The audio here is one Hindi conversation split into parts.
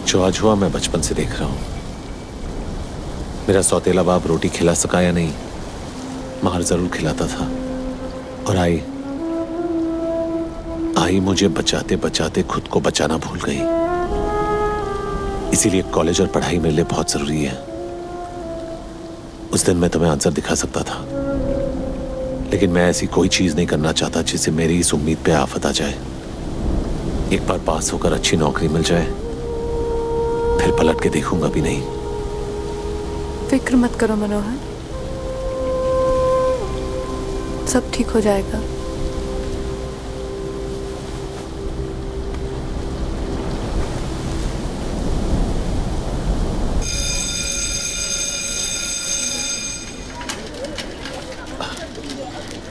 जो आज हुआ मैं बचपन से देख रहा हूं। मेरा सौतेला बाप रोटी खिला सका या नहीं, मार जरूर खिलाता था। और आई मुझे बचाते बचाते खुद को बचाना भूल गई। इसीलिए कॉलेज और पढ़ाई मेरे लिए बहुत जरूरी है। उस दिन मैं तुम्हें आंसर दिखा सकता था, लेकिन मैं ऐसी कोई चीज नहीं करना चाहता जिससे मेरी इस उम्मीद पे आफत आ जाए। एक बार पास होकर अच्छी नौकरी मिल जाए, फिर पलट के देखूंगा भी नहीं। फिक्र मत करो मनोहर, सब ठीक हो जाएगा।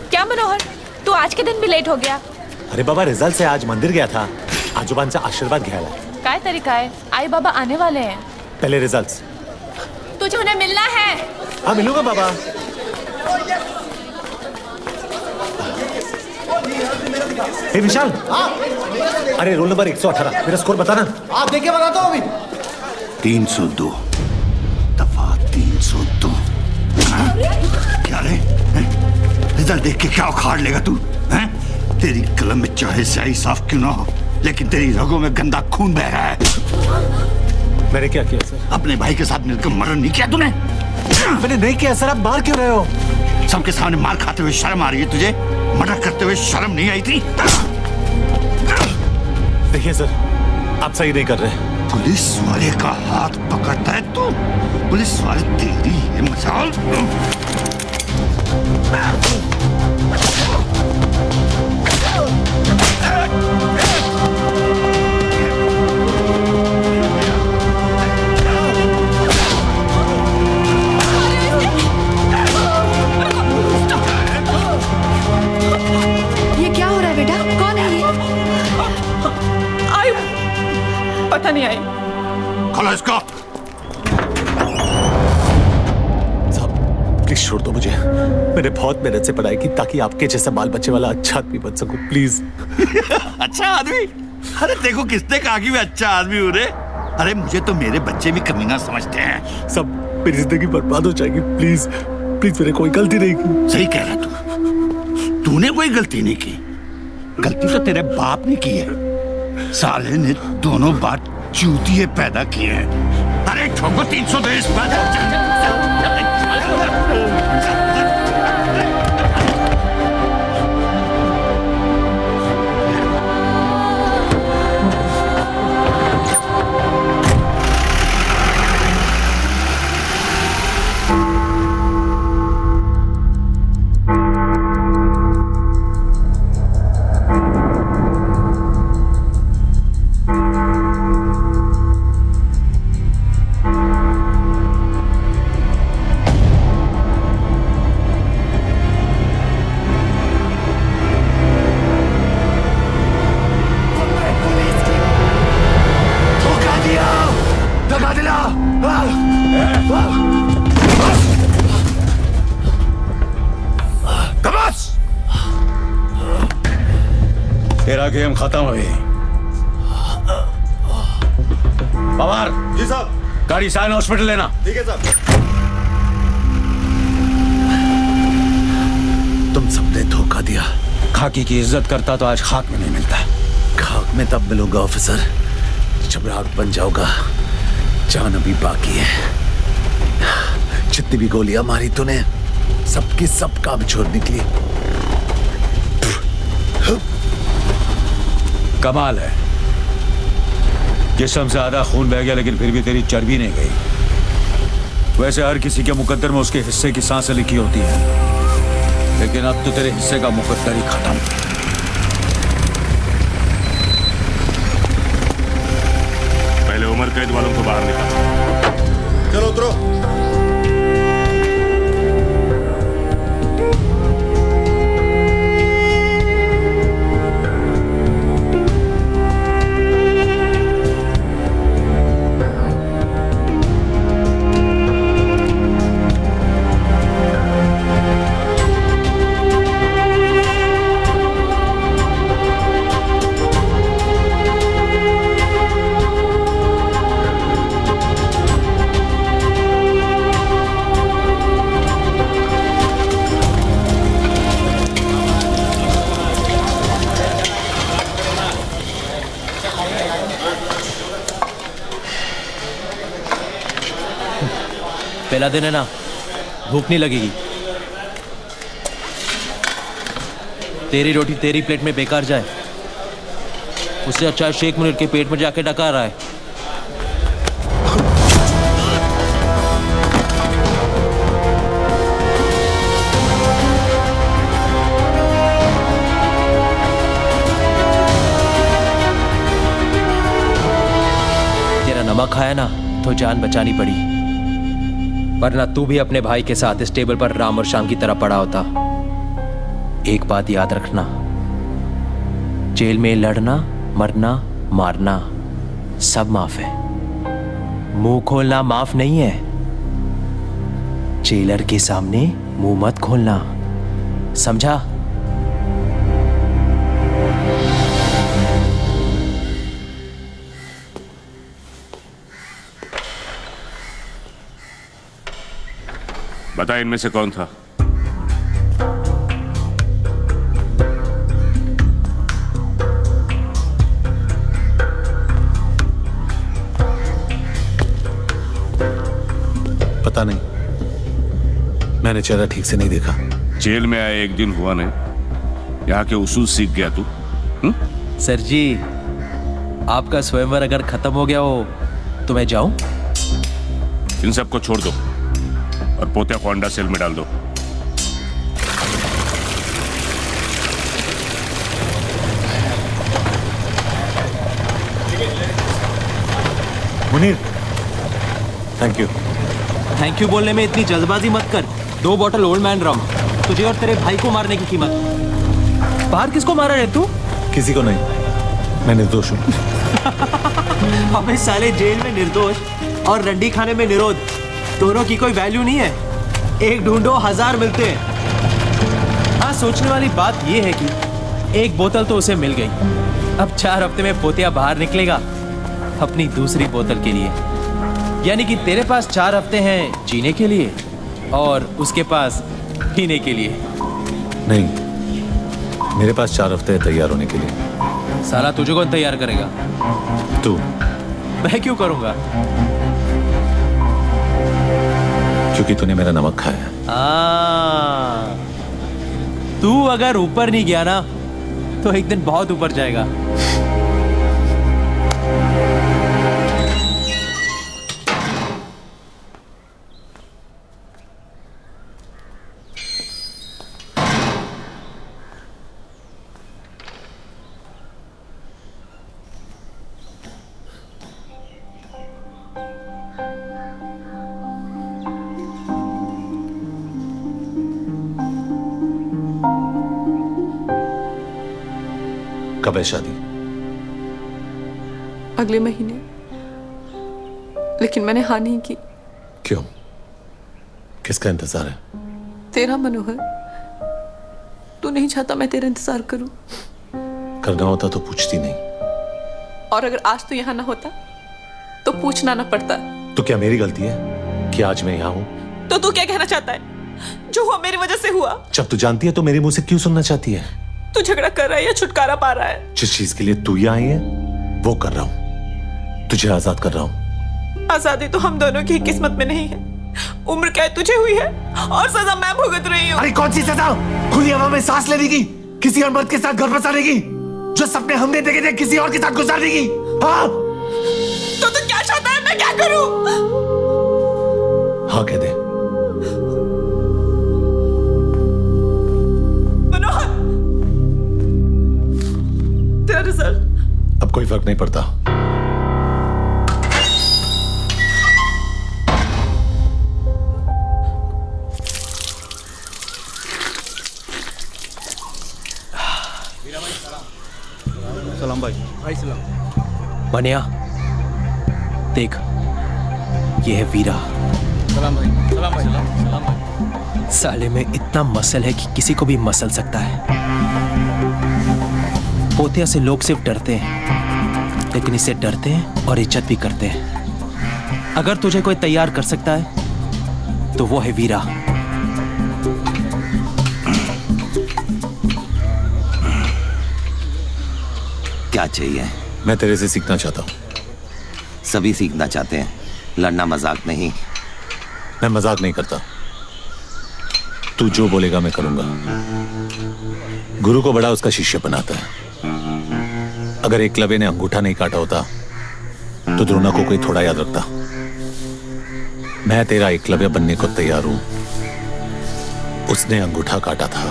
क्या मनोहर, तू आज के दिन भी लेट हो गया? अरे बाबा, रिजल्ट से आज मंदिर गया था, आजोबांचा आशीर्वाद घ्यायला। काय तरीका है, आई बाबा आने वाले हैं। पहले रिजल्ट्स। तुझे उन्हें मिलना है। हाँ मिलूंगा बाबा। हे विशाल, अरे रोल नंबर 118 मेरा स्कोर बताना। आप देख के बताता हूँ अभी। 302 दफा 302। क्या रे, रिजल्ट देख के क्या उखाड़ लेगा तू? हैं? तेरी कलम में चाहे स्याही साफ क्यों ना हो, लेकिन तेरी रगों में गंदा खून बह रहा है। मैंने क्या किया सर? अपने भाई के साथ मिलकर मर्डर नहीं किया तूने? मैंने नहीं किया सर, आप मार क्यों रहे हो? सबके सामने मार खाते हुए शर्म आ रही है तुझे? मर्डर करते हुए शर्म नहीं आई थी? देखिए सर, आप सही नहीं कर रहे। पुलिस वाले का हाथ पकड़ता है तू? पुलिस वाले तेरी ये मजाल। पता नहीं आई। खोलो इसको। साहब प्लीज छोड़ दो मुझे, मैंने बहुत मेहनत से पढ़ाई की ताकि आपके जैसा बाल बच्चे वाला अच्छा आदमी बन सकूं, प्लीज। अच्छा आदमी? अरे देखो किसने कहा कि मैं अच्छा आदमी हूँ रे? अरे मुझे तो मेरे बच्चे भी कमीना समझते हैं। सब मेरी जिंदगी बर्बाद हो जाएगी, प्लीज प्लीज, मैंने कोई गलती नहीं की। सही कह रहा तू, तूने कोई गलती नहीं की। गलती तो तेरे बाप ने की है। साले ने दोनों बार चूतिए पैदा किए हैं। अरे ठोको 300 देश तेरा गेम खत्म हुई। पवार जी साहब। गाड़ी साइन हॉस्पिटल लेना। ठीक है साहब। आपने धोखा दिया। खाकी की इज्जत करता तो आज खाक में नहीं मिलता। खाक में तब मिलूंगा ऑफिसर जब राख बन जाऊंगा। जान अभी बाकी है। जितनी भी गोलियां मारी तूने सबकी सब काम छोड़ निकली। कमाल है, जिस्म से आधा खून बह गया लेकिन फिर भी तेरी चर्बी नहीं गई। वैसे हर किसी के मुकद्दर में उसके हिस्से की सांसें लिखी होती है, लेकिन अब तो तेरे हिस्से का मुकद्दर ही खत्म। पहले उम्र कैद वालों को बाहर निकालो। चलो उतरो। पहला दिन है ना, भूख नहीं लगेगी। तेरी रोटी तेरी प्लेट में बेकार जाए, उससे अच्छा शेख मुनीर के पेट में जाके डका रहा है। तेरा नमक खाया ना तो जान बचानी पड़ी, वरना तू भी अपने भाई के साथ इस टेबल पर राम और श्याम की तरह पड़ा होता। एक बात याद रखना, जेल में लड़ना, मरना, मारना सब माफ है, मुंह खोलना माफ नहीं है। जेलर के सामने मुंह मत खोलना, समझा? बता इनमें से कौन था? पता नहीं, मैंने चेहरा ठीक से नहीं देखा। जेल में आए एक दिन हुआ नहीं, यहाँ के उसूल सीख गया तू? सर जी, आपका स्वयंवर अगर खत्म हो गया हो तो मैं जाऊं? इन सबको छोड़ दो और पोते को अंडा सेल में डाल दो। Munir, thank you. Thank you बोलने में इतनी जल्दबाजी मत कर। 2 बॉटल ओल्ड मैन रम, तुझे और तेरे भाई को मारने की कीमत। बाहर किसको मारा है तू? किसी को नहीं, मैं निर्दोष हूं। अबे साले, जेल में निर्दोष और रंडी खाने में निरोध, दोनों की कोई वैल्यू नहीं है। एक ढूंढो 1000 मिलते हैं। हाँ, सोचने वाली बात यह है कि एक बोतल तो उसे मिल गई। अब 4 हफ्ते में पोतिया बाहर निकलेगा अपनी दूसरी बोतल के लिए। यानी कि तेरे पास 4 हफ्ते हैं जीने के लिए और उसके पास पीने के लिए। नहीं, मेरे पास 4 हफ्ते हैं तैयार होने के लिए। साला तुझे कौन तैयार करेगा? तू। मैं क्यों करूंगा? क्योंकि तूने मेरा नमक खाया। तू अगर ऊपर नहीं गया ना तो एक दिन बहुत ऊपर जाएगा। कब है शादी? अगले महीने, लेकिन मैंने हाँ नहीं की। क्यों? किसका इंतजार है? तेरा मनोहर, तू नहीं चाहता मैं तेरा इंतजार करूं। करना होता तो पूछती नहीं। और अगर आज तू यहाँ ना होता तो पूछना ना पड़ता। तो क्या मेरी गलती है कि आज मैं यहाँ हूं? तो तू क्या कहना चाहता है? जो हुआ मेरी वजह से हुआ। जब तू जानती है तो मेरे मुंह से क्यों सुनना चाहती है? तू झगड़ा कर रहा है या छुटकारा पा रहा है? जिस चीज के लिए तू यहाँ आई है वो कर रहा हूं, तुझे आजाद कर रहा हूं। आजादी तो हम दोनों की किस्मत में नहीं है। उम्र कैद तुझे हुई है और सजा मैं भुगत रही हूँ। अरे कौन सी सजा? खुली हवा में सांस लेने की, किसी और मर्द के साथ घर बसाने की, जो सपने हमने देखे थे किसी और के साथ गुजारने की। हाँ तो तू क्या चाहता है मैं क्या करूं? हाँ कह दे। मनोहर, तेरा रिजल्ट। अब कोई फर्क नहीं पड़ता। मनिया देख, ये है वीरा। साले में इतना मसल है कि किसी को भी मसल सकता है। पोतिया से लोग सिर्फ डरते हैं, लेकिन इससे डरते हैं और इज्जत भी करते हैं। अगर तुझे कोई तैयार कर सकता है तो वो है वीरा। क्या चाहिए? मैं तेरे से सीखना चाहता हूं। सभी सीखना चाहते हैं, लड़ना मजाक नहीं। मैं मजाक नहीं करता। तू जो बोलेगा मैं करूंगा। गुरु को बड़ा उसका शिष्य बनाता है। अगर एकलव्य ने अंगूठा नहीं काटा होता तो द्रोणा को कोई थोड़ा याद रखता। मैं तेरा एकलव्य बनने को तैयार हूं। उसने अंगूठा काटा था,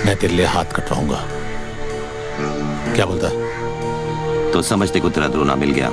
मैं तेरे लिए हाथ कटवाऊंगा। क्या बोलता है? तो समझते को तेरा द्रोणा मिल गया।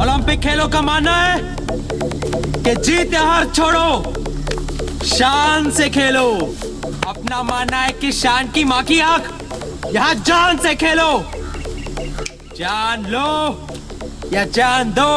ओलंपिक खेलों का मानना है कि जीत या हार छोड़ो, शान से खेलो। अपना मानना है कि शान की मां की आंख, यहां जान से खेलो। जान लो या जान दो।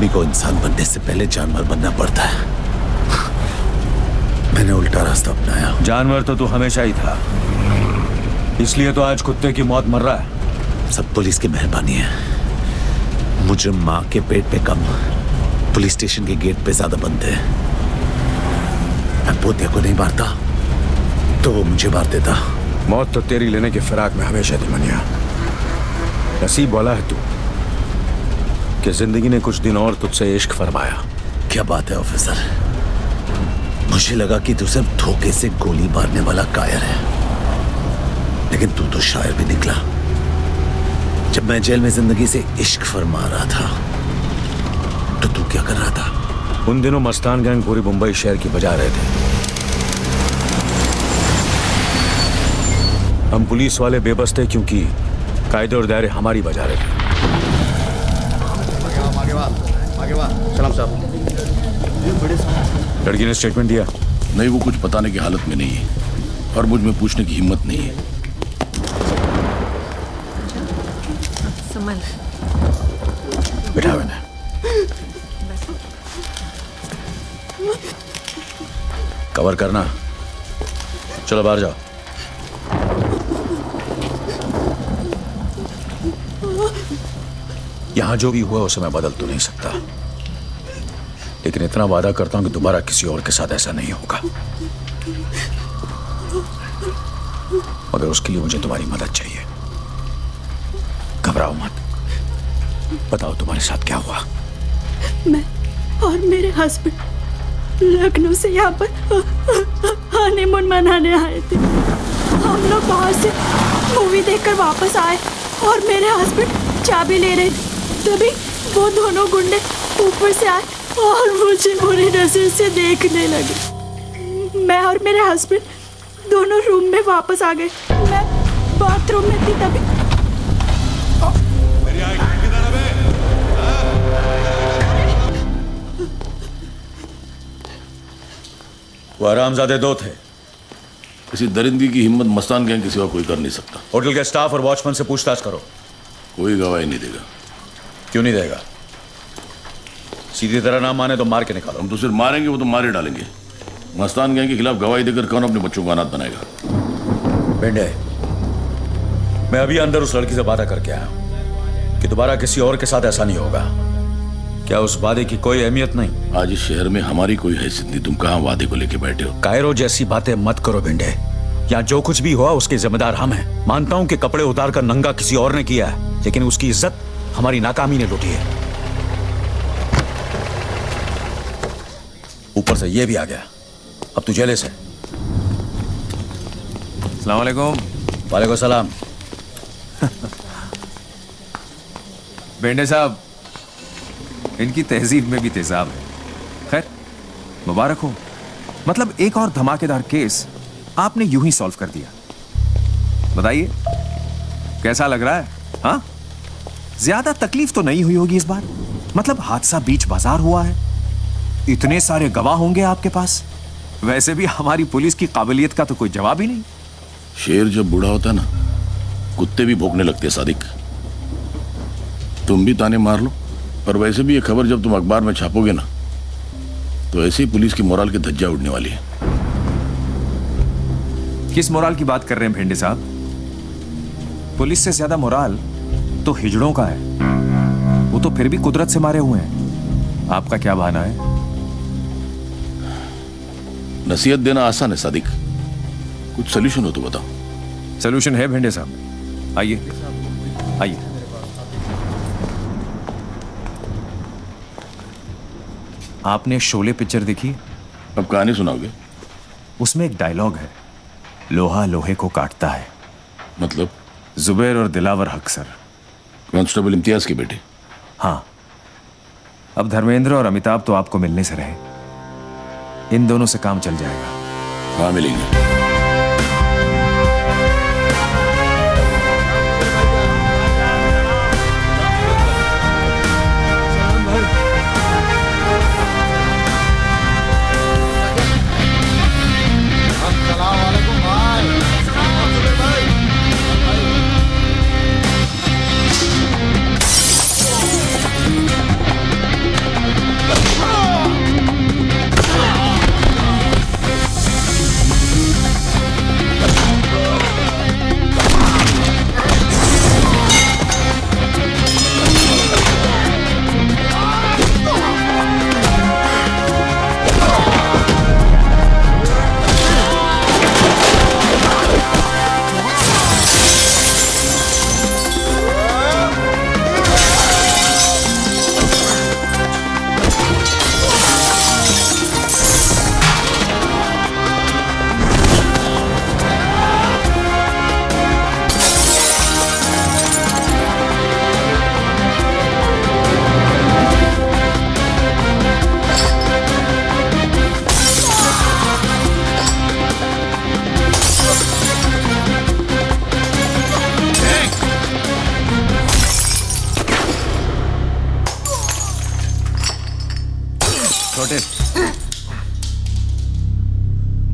आदमी को इंसान बनने से पहले जानवर बनना पड़ता है। मैंने उल्टा रास्ता अपनाया। जानवर तो तू हमेशा ही था, इसलिए तो आज कुत्ते की मौत मर रहा है। सब पुलिस की मेहरबानी है। मुजरिम माँ के पेट पे कम, पुलिस स्टेशन के गेट पे ज्यादा बनते हैं। मैं पोते को नहीं मारता तो वो मुझे मार देता। मौत तो तेरी लेने के फिराक में हमेशा थी मनिया। नसीब वाला है तू कि जिंदगी ने कुछ दिन और तुझसे इश्क फरमाया। क्या बात है ऑफिसर, मुझे लगा कि तू सिर्फ धोखे से गोली मारने वाला कायर है, लेकिन तू तो शायर भी निकला। जब मैं जेल में जिंदगी से इश्क फरमा रहा था तो तू क्या कर रहा था? उन दिनों मस्तान गैंग पूरी मुंबई शहर की बजा रहे थे। हम पुलिस वाले बेबस थे क्योंकि कायदे और दायरे हमारी बजा रहे थे। सलाम साहब। लड़की ने स्टेटमेंट दिया? नहीं, वो कुछ बताने की हालत में नहीं है और मुझ में पूछने की हिम्मत नहीं है। बिठा मैंने। कवर करना। चलो बाहर जाओ। यहां जो भी हुआ उसे मैं बदल तो नहीं सकता, लेकिन इतना वादा करता हूं कि दोबारा किसी और के साथ ऐसा नहीं होगा। मगर उसके लिए मुझे तुम्हारी मदद चाहिए। घबराओ मत, बताओ तुम्हारे साथ क्या हुआ। मैं और मेरे हस्बैंड लखनऊ से यहाँ पर हनीमून मनाने आए थे। हम लोग बाहर से मूवी देखकर वापस आए और मेरे हस्बैंड चाबी ले रहे थे, तभी वो दोनों गुंडे ऊपर से आए और मुझे बुरी नजर से देखने लगे। मैं और मेरे हस्बैंड दोनों रूम में वापस आ गए। मैं बाथरूम में थी तभी वो आरामजादे दो थे। किसी दरिंदगी की हिम्मत मस्तान गैंग के सिवा कोई कर नहीं सकता। होटल के स्टाफ और वॉचमैन से पूछताछ करो। कोई गवाही नहीं देगा। क्यों नहीं देगा? सीधी तरह ना माने तो मार के निकालो। हम तो सिर्फ मारेंगे, वो तो मारे डालेंगे। मस्तान गैंग के खिलाफ गवाही देकर कौन अपने बच्चों को अनाथ बनाएगा? बेंडे, मैं अभी अंदर उस लड़की से बात करके आया हूं कि दोबारा किसी और के साथ ऐसा नहीं होगा। क्या उस वादे की कोई अहमियत नहीं? आज इस शहर में हमारी कोई हैसियत नहीं। तुम कहां वादे को लेके बैठे हो? कायरो जैसी बातें मत करो बेंडे। यहाँ जो कुछ भी हुआ उसके जिम्मेदार हम हैं। मानता हूं कि कपड़े उतार कर नंगा किसी और ने किया है, लेकिन उसकी इज्जत हमारी नाकामी ने लूटी है। ऊपर से ये भी आ गया, अब तू जेले से। अस्सलाम वालेकुम। वालेकुम सलाम। बेंडे साहब, इनकी तहजीब में भी तेजाब है। खैर, मुबारक हो। मतलब एक और धमाकेदार केस आपने यूं ही सॉल्व कर दिया। बताइए कैसा लग रहा है? हाँ, ज्यादा तकलीफ तो नहीं हुई होगी इस बार। मतलब हादसा बीच बाजार हुआ है, इतने सारे गवाह होंगे आपके पास। वैसे भी हमारी पुलिस की काबिलियत का तो कोई जवाब ही नहीं। शेर जब बूढ़ा होता है ना, कुत्ते भी भौंकने लगते हैं। सादिक, तुम भी ताने मार लो, पर वैसे भी ये खबर जब तुम अखबार में छापोगे ना, तो ऐसे ही पुलिस की मोराल की धज्जियां उड़ने वाली है। किस मोराल की बात कर रहे हैं भेंडे साहब? पुलिस से ज्यादा मोराल तो हिजड़ों का है। वो तो फिर भी कुदरत से मारे हुए हैं। आपका क्या बहाना है? नसीहत देना आसान है सादिक, कुछ सोल्यूशन हो तो बताओ। सोल्यूशन है भेंडे साहब, आइए आइए। आपने शोले पिक्चर देखी? अब कहानी सुनाओगे? उसमें एक डायलॉग है, लोहा लोहे को काटता है। मतलब? जुबैर और दिलावर हक सर, कांस्टेबल इम्तियाज के बेटे। हाँ, अब धर्मेंद्र और अमिताभ तो आपको मिलने से रहे, इन दोनों से काम चल जाएगा। हाँ, मिलेंगे।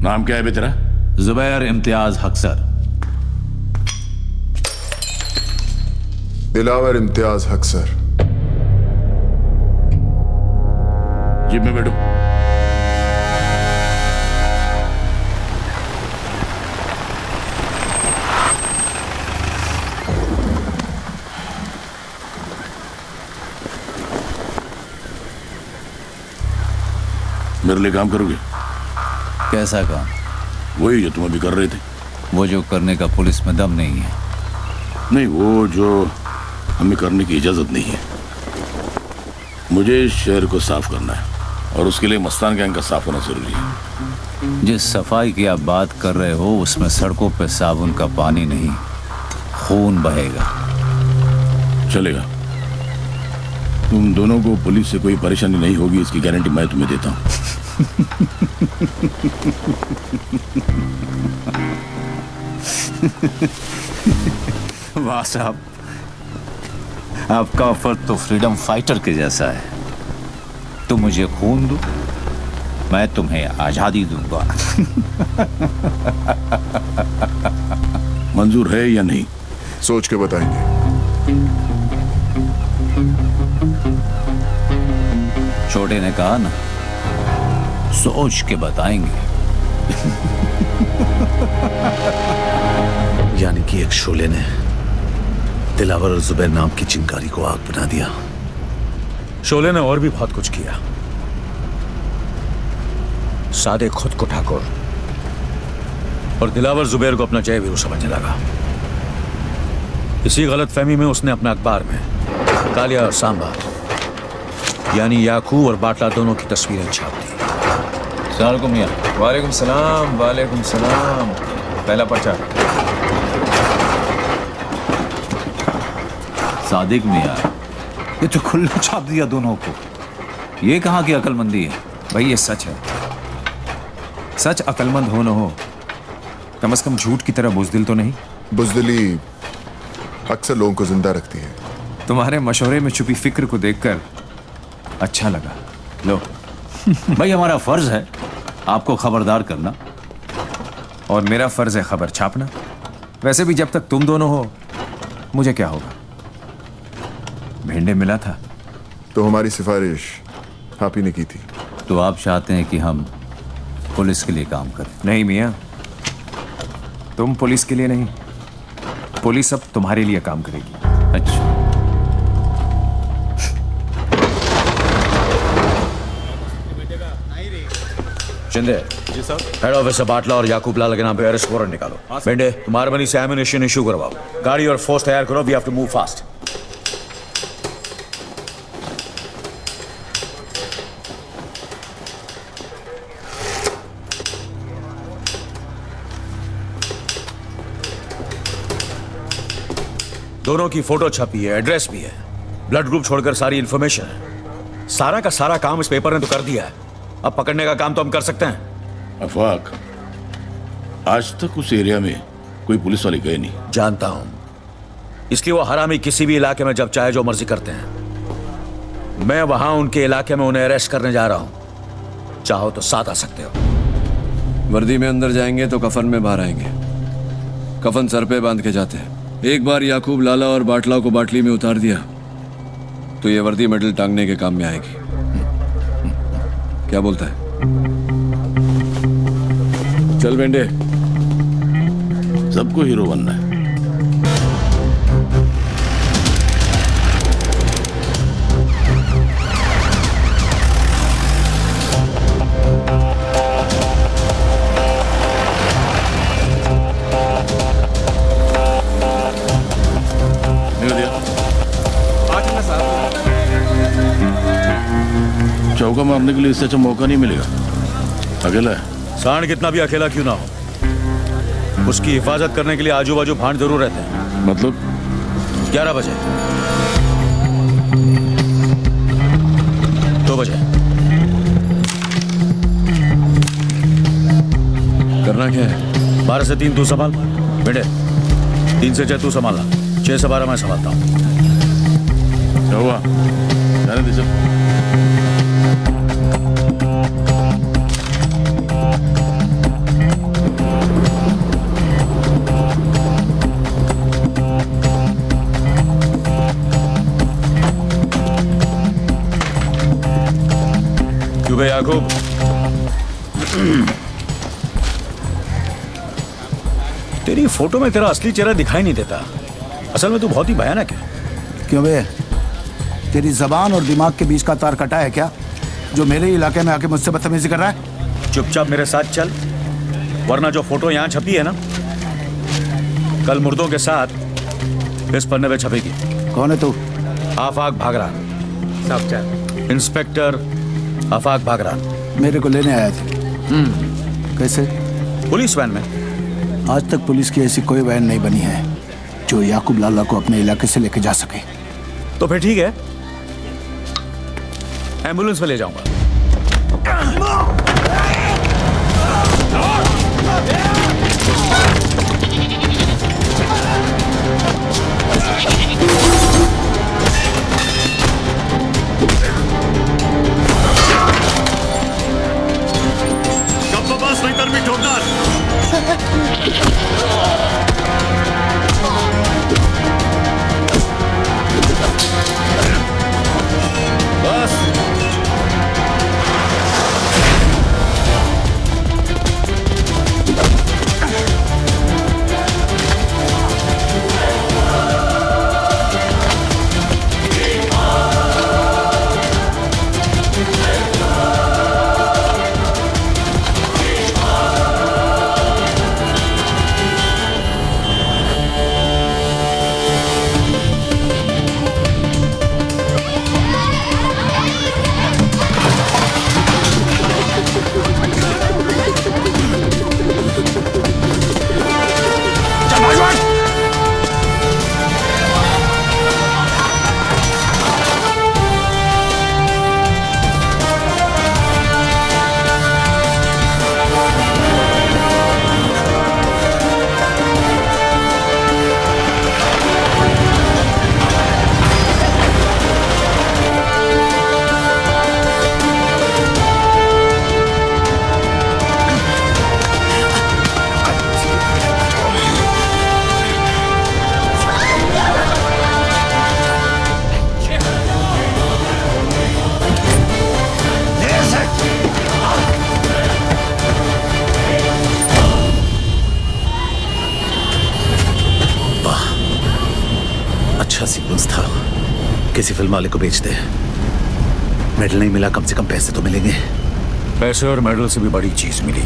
नाम क्या है बे तेरा? जुबैर इम्तियाज हक सर। दिलावर इम्तियाज हक सर। जीप में बैठो। मेरे लिए काम करोगे? कैसा काम? वही जो तुम अभी कर रहे थे। वो जो करने का पुलिस में दम नहीं है। नहीं, वो जो हमें करने की इजाजत नहीं है। मुझे इस शहर को साफ करना है और उसके लिए मस्तान गैंग का साफ होना जरूरी है। जिस सफाई की आप बात कर रहे हो उसमें सड़कों पे साबुन का पानी नहीं, खून बहेगा। चलेगा। तुम दोनों को पुलिस से कोई परेशानी नहीं होगी, इसकी गारंटी मैं तुम्हें देता हूं। वाह साहब, आपका ऑफर तो फ्रीडम फाइटर के जैसा है। तुम मुझे खून दो, मैं तुम्हें आजादी दूंगा। मंजूर है या नहीं? सोच के बताएंगे। छोटे ने कहा ना, सोच के बताएंगे। यानी कि एक शोले ने दिलावर और जुबैर नाम की चिंगारी को आग बना दिया। शोले ने और भी बहुत कुछ किया। सादे खुद को ठाकुर और दिलावर जुबैर को अपना जय वीरू समझने लगा। इसी गलत फहमी में उसने अपने अखबार में कालिया और सांबा यानी याकूब और बाटला दोनों की तस्वीरें छाप दी। सलाम मियां। वालेकुम सलाम। वालेकुम सलाम। पहला पर्चा। सादिक मियां, ये तो खुल्ला छाप दिया दोनों को। ये कहाँ की अकलमंदी है? भाई ये सच है। सच अकलमंद हो न हो, कम से कम झूठ की तरह बुज़दिल तो नहीं। बुज़दिली अक्सर लोगों को जिंदा रखती है। तुम्हारे मशवरे में छुपी फिक्र को देखकर अच्छा लगा। लो। भाई हमारा फर्ज है आपको खबरदार करना और मेरा फर्ज है खबर छापना। वैसे भी जब तक तुम दोनों हो मुझे क्या होगा। भेंडे मिला था तो हमारी सिफारिश आप ही ने की थी। तो आप चाहते हैं कि हम पुलिस के लिए काम करें? नहीं मियां, तुम पुलिस के लिए नहीं, पुलिस अब तुम्हारे लिए काम करेगी। अच्छा, शिंदे जी सर, हेड ऑफिस से बाटला और याकूब लाल के नाम पे अरेस्ट वारंट निकालो। बेंडे, तुम्हारे बनी से एमिनेशन इशू करवाओ। गाड़ी और फोर्स तैयार करो। We have to move fast. दोनों की फोटो छपी है, एड्रेस भी है, ब्लड ग्रुप छोड़कर सारी इंफॉर्मेशन है। सारा का सारा काम इस पेपर ने तो कर दिया है। अब पकड़ने का काम तो हम कर सकते हैं। अफाक, आज तक उस एरिया में कोई पुलिस वाले गए नहीं। जानता हूं, इसलिए वो हरामी किसी भी इलाके में जब चाहे जो मर्जी करते हैं। मैं वहां उनके इलाके में उन्हें अरेस्ट करने जा रहा हूं। चाहो तो साथ आ सकते हो। वर्दी में अंदर जाएंगे तो कफन में बाहर आएंगे। कफन सर पे बांध के जाते हैं। एक बार याकूब लाला और बाटला को बाटली में उतार दिया तो ये वर्दी मेडल टांगने के काम में आएगी। क्या बोलता है? चल बेंडे, सबको हीरो बनना है। चौका मारने के लिए इससे अच्छा मौका नहीं मिलेगा। अकेला है। सांड कितना भी अकेला क्यों ना हो, उसकी हिफाजत करने के लिए आजू बाजू भांड जरूर रहते हैं। मतलब 11 बजे, 2 बजे। करना क्या है? 12 से 3 तू संभाल। बेटे, 3 से 6 तू संभालना, 6 से 12 मैं संभालता हूँ। क्या हुआ? जाने दे सब। याकूब, तेरी फोटो में तेरा असली चेहरा दिखाई नहीं देता। असल में तू बहुत ही भयानक है। क्यों बे, तेरी जबान और दिमाग के बीच का तार कटा है क्या, जो मेरे इलाके में आके मुझसे बदतमीजी कर रहा है? चुपचाप मेरे साथ चल, वरना जो फोटो यहाँ छपी है ना, कल मुर्दों के साथ इस पन्ने पे छपेगी। कौन है तू? आफाक भागरान। इंस्पेक्टर आफाक भागरान। मेरे को लेने आया थे। कैसे? पुलिस वैन में। आज तक पुलिस की ऐसी कोई वैन नहीं बनी है जो याकूब लाला को अपने इलाके से लेके जा सके। तो फिर ठीक है, एम्बुलेंस में ले जाऊंगा। अच्छा सीक्वेंस था, किसी फिल्म वाले को बेच दे। मेडल नहीं मिला, कम से कम पैसे तो मिलेंगे। पैसे और मेडल से भी बड़ी चीज मिली,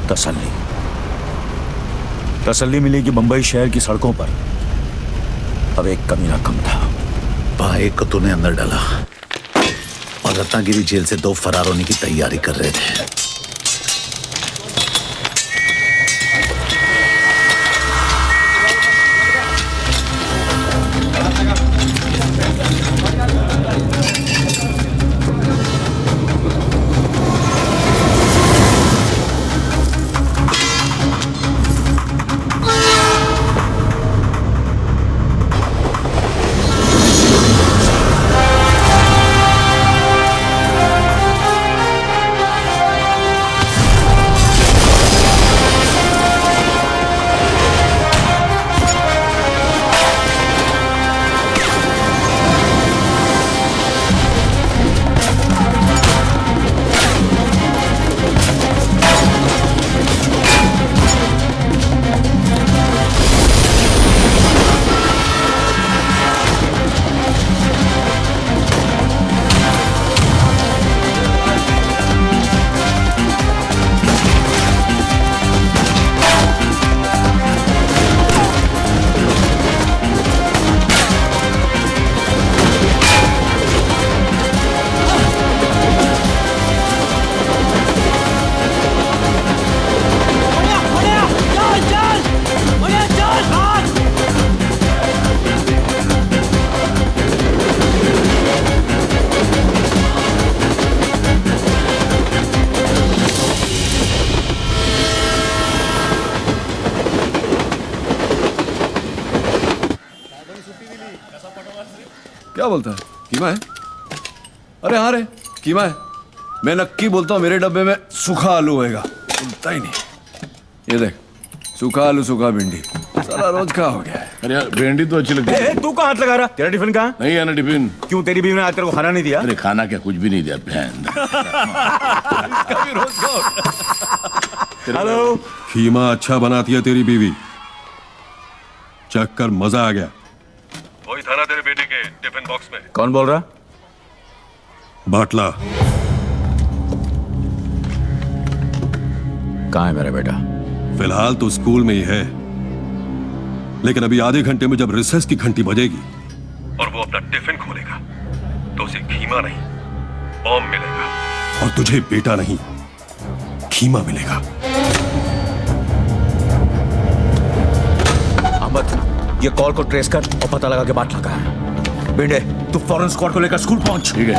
तसल्ली। तसल्ली मिली कि बंबई शहर की सड़कों पर अब एक कमीना कम था। वहां एक को तूने अंदर डाला और रत्नागिरी जेल से 2 फरार होने की तैयारी कर रहे थे। क्या बोलता है? कीमा है? अरे हाँ रे, कीमा है। मैं नक्की बोलता हूँ मेरे डब्बे में सूखा आलू होएगा। बोलता ही नहीं। ये देख, सूखा आलू सूखा भिंडी। साला रोज का हो गया है। अरे यार भिंडी तो अच्छी लगती है। तू कहाँ हाथ लगा रहा? तेरा टिफिन कहाँ? नहीं है ना टिफिन। क्यों, तेरी बीवी ने आज तेरे को खाना नहीं दिया? अरे खाना क्या, कुछ भी नहीं दिया बहन। हेलो, खीमा अच्छा बनाती है तेरी बीवी, चख कर मजा आ गया। वही था ना तेरे बेटे के टिफिन बॉक्स में। कौन बोल रहा? बाटला। कहाँ है मेरा बेटा? फिलहाल तो स्कूल में ही है, लेकिन अभी आधे घंटे में जब रिसेस की घंटी बजेगी और वो अपना टिफिन खोलेगा तो उसे खीमा नहीं बॉम्ब मिलेगा, और तुझे बेटा नहीं खीमा मिलेगा। अहमद, ये कॉल को ट्रेस कर और पता लगा के बाटला कहाँ है। बेटे, तू फौरन स्क्वाड को लेकर स्कूल पहुंच। ठीक है।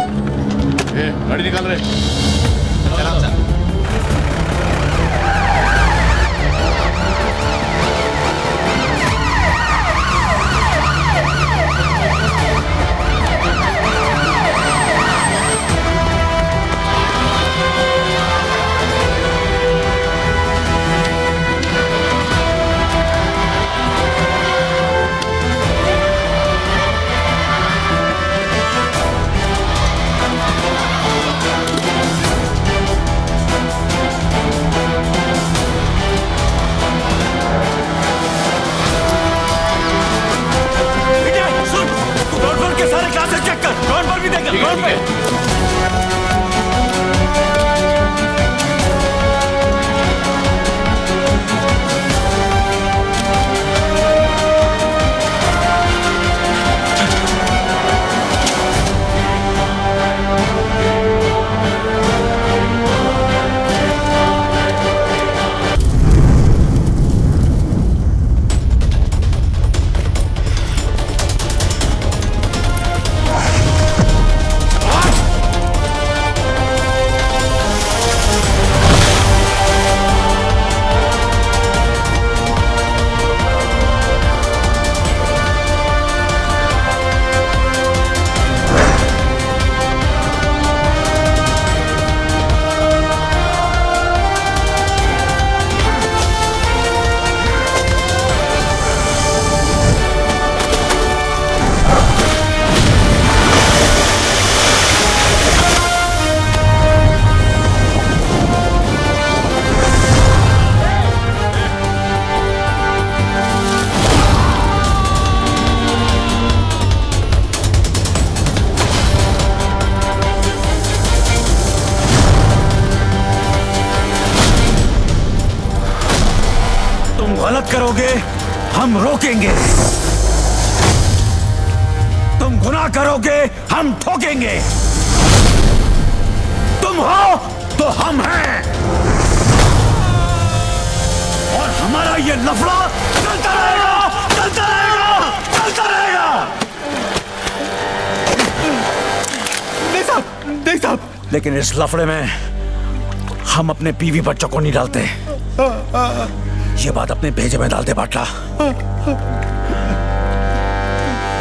गाड़ी निकाल रहे। चला चल। करोगे हम रोकेंगे, तुम गुनाह करोगे हम ठोकेंगे, तुम हो तो हम हैं, और हमारा ये लफड़ा चलता रहेगा, चलता रहेगा, चलता रहेगा। देख साहब, लेकिन इस लफड़े में हम अपने बीवी बच्चों को नहीं डालते। ये बात अपने भेजे में डाल दे बाटला।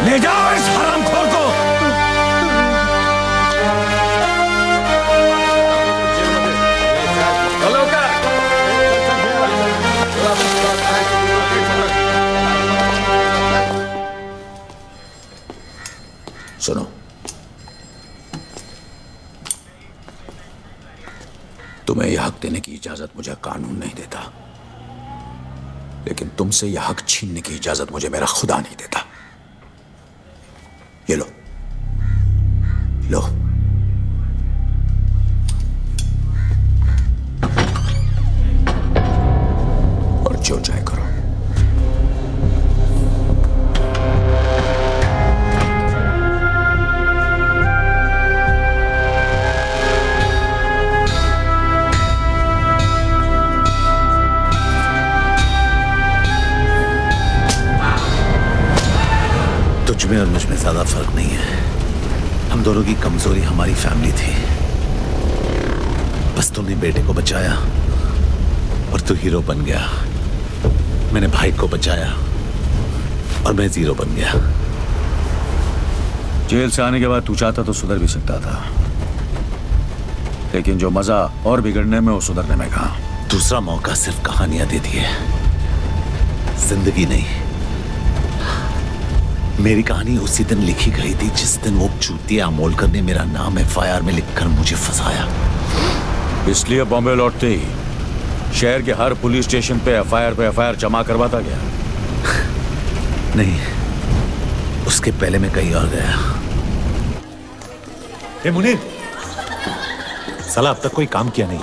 ले जाओ इस हरामखोर को। सुनो, तुम्हें यह हक देने की इजाजत मुझे कानून नहीं देता, लेकिन तुमसे यह हक छीनने की इजाजत मुझे मेरा खुदा नहीं देता। ये लो, लो। और जो चाहे करो। तुझमें और मुझ में ज्यादा फर्क नहीं है। हम दोनों की कमजोरी हमारी फैमिली थी। बस तुमने बेटे को बचाया और तू हीरो बन गया। मैंने भाई को बचाया और मैं जीरो बन गया। जेल से आने के बाद तू चाहता तो सुधर भी सकता था, लेकिन जो मजा और बिगड़ने में वो सुधरने में कहा। दूसरा मौका सिर्फ कहानियां देती है, जिंदगी नहीं, मेरी कहानी उसी दिन लिखी गई थी जिस दिन वो चूतिया अमोलकर ने मेरा नाम FIR में लिखकर मुझे फंसाया। इसलिए बॉम्बे लौटते ही शहर के हर पुलिस स्टेशन पे FIR जमा करवाता गया। नहीं, उसके पहले मैं कहीं और गया। ए मुनीर, साला अब तक कोई काम किया नहीं,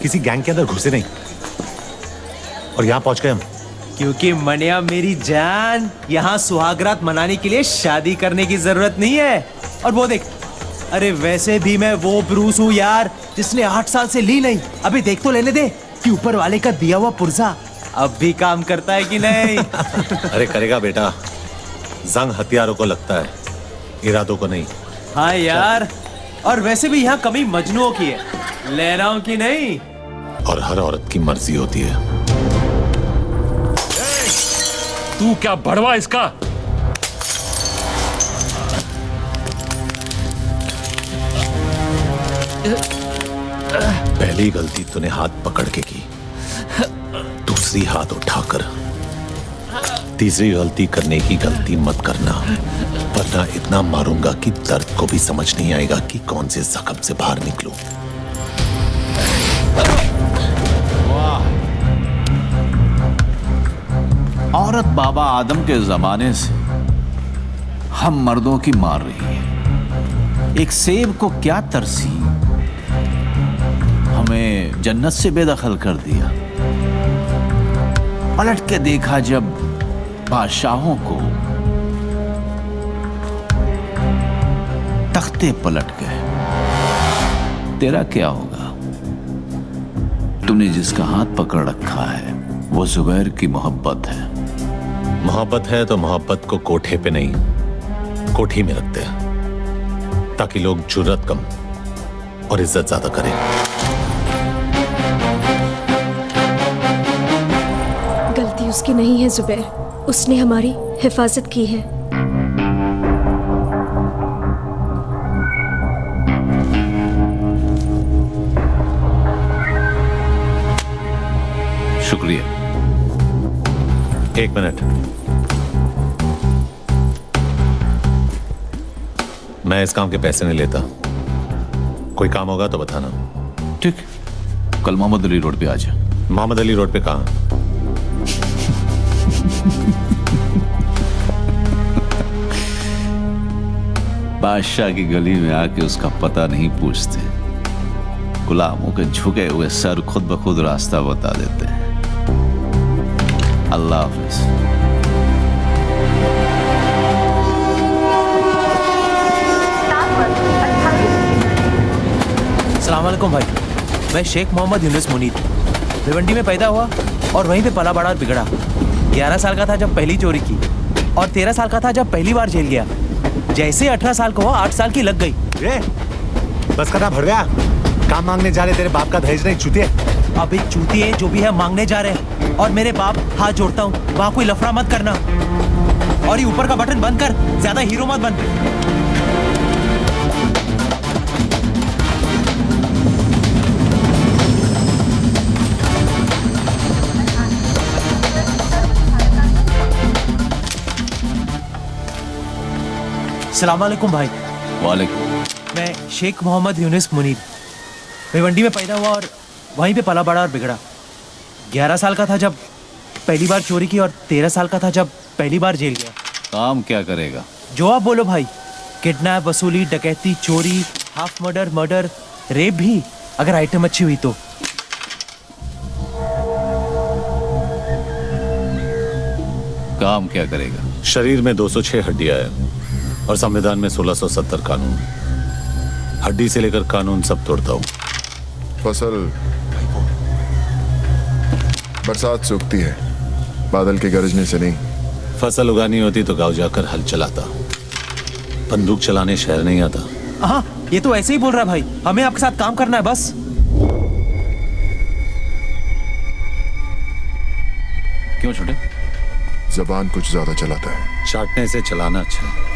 किसी गैंग के अंदर घुसे नहीं, और यहां पहुंच गए हम। क्योंकि मनिया मेरी जान, यहाँ सुहागरात मनाने के लिए शादी करने की जरूरत नहीं है। और वो देख, अरे वैसे भी मैं वो ब्रूस हूँ यार जिसने 8 साल से ली नहीं। अभी देख तो लेने दे कि ऊपर वाले का दिया हुआ पुर्जा अब भी काम करता है कि नहीं। अरे करेगा बेटा, जंग हथियारों को लगता है, इरादों को नहीं। हाँ यार, और वैसे भी यहाँ कमी मजनुओं की है, लहराओं की नहीं। और हर औरत की मर्जी होती है। तू क्या बड़वा इसका? पहली गलती तूने हाथ पकड़ के की, दूसरी हाथ उठाकर, तीसरी गलती करने की गलती मत करना, वरना इतना मारूंगा कि दर्द को भी समझ नहीं आएगा कि कौन से जख्म से बाहर निकलूं। औरत बाबा आदम के जमाने से हम मर्दों की मार रही है। एक सेब को क्या तरसी, हमें जन्नत से बेदखल कर दिया। पलट के देखा जब बादशाहों को, तख्ते पलट गए। तेरा क्या होगा? तूने जिसका हाथ पकड़ रखा है वो जुबैर की मोहब्बत है। मोहब्बत है तो मोहब्बत को कोठे पे नहीं, कोठी में रखते हैं, ताकि लोग जुर्रत कम और इज्जत ज्यादा करें। गलती उसकी नहीं है जुबैर, उसने हमारी हिफाजत की है। शुक्रिया। एक मिनट, मैं इस काम के पैसे नहीं लेता। कोई काम होगा तो बताना। ठीक, कल मोहम्मद अली रोड पे आ जा। मोहम्मद अली रोड पे कहाँ? बादशाह की गली में आके उसका पता नहीं पूछते, गुलामों के झुके हुए सर खुद ब खुद रास्ता बता देते हैं। अल्लाह हाफिज। अस्सलाम वालेकुम भाई, मैं शेख मोहम्मद यूनुस मुनीर, भिवंडी में पैदा हुआ और वहीं पे पला बड़ा और बिगड़ा। 11 साल का था जब पहली चोरी की, और 13 साल का था जब पहली बार जेल गया। जैसे 18 साल का हुआ 8 साल की लग गई। बस करना भर गया, काम मांगने जा रहे तेरे बाप का दहेज नहीं चूतिए। अभी चूतिए जो भी है मांगने जा रहे हैं, और मेरे बाप हाथ जोड़ता हूँ, वहां कोई लफड़ा मत करना, और ये ऊपर का बटन बंद कर, ज्यादा हीरो मत बन। अस्सलाम वालेकुम भाई। वालेकुम। मैं शेख मोहम्मद यूनुस मुनीर, भिवंडी में पैदा हुआ और वहीं पे पला बड़ा और बिगड़ा। 11 साल का था जब पहली बार चोरी की, और 13 साल का था जब पहली बार जेल गया। काम क्या करेगा? जो आप बोलो भाई, किडनैप, वसूली, डकैती, चोरी, हाफ मर्डर, रेप भी, अगर आइटम अच्छी हुई तो। काम क्या करेगा? शरीर में 206 हड्डियां हैं और संविधान में 1670 कानून। हड्डी से लेकर कानून सब तोड़ता हूँ। फसल बरसात सूखती है, बादल के गरजने से नहीं। फसल उगानी होती तो गांव जाकर हल चलाता, बंदूक चलाने शहर नहीं आता। हाँ, ये तो ऐसे ही बोल रहा है भाई, हमें आपके साथ काम करना है बस। क्यों छोटे? जबान कुछ ज्यादा चलाता है। चाटने से चलाना अच्छा है।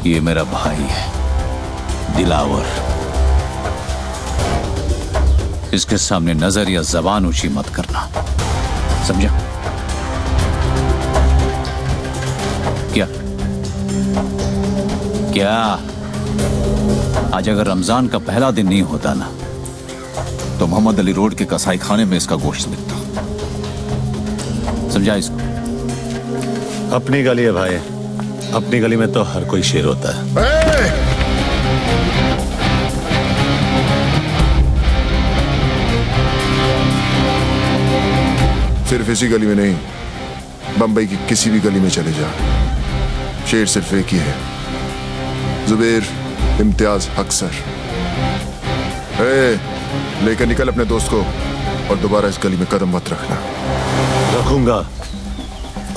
ये मेरा भाई है, दिलावर। इसके सामने नजर या जबान ऊंची मत करना, समझा? क्या क्या आज अगर रमजान का पहला दिन नहीं होता ना, तो मोहम्मद अली रोड के कसाई खाने में इसका गोश्त बिकता। समझा इसको? अपनी गली है भाई, अपनी गली में तो हर कोई शेर होता है। सिर्फ इसी गली में नहीं, बंबई की किसी भी गली में चले जा, शेर सिर्फ एक ही है, जुबेर इम्तियाज हक्सर। लेकर निकल अपने दोस्त को और दोबारा इस गली में कदम मत रखना। रखूंगा,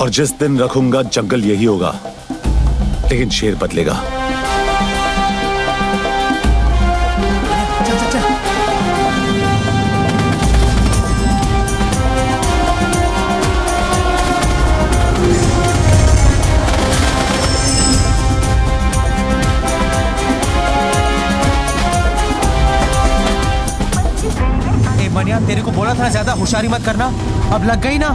और जिस दिन रखूंगा जंगल यही होगा, लेकिन शेर बदलेगा। मनिया, तेरे को बोला था ज्यादा होशियारी मत करना, अब लग गई ना।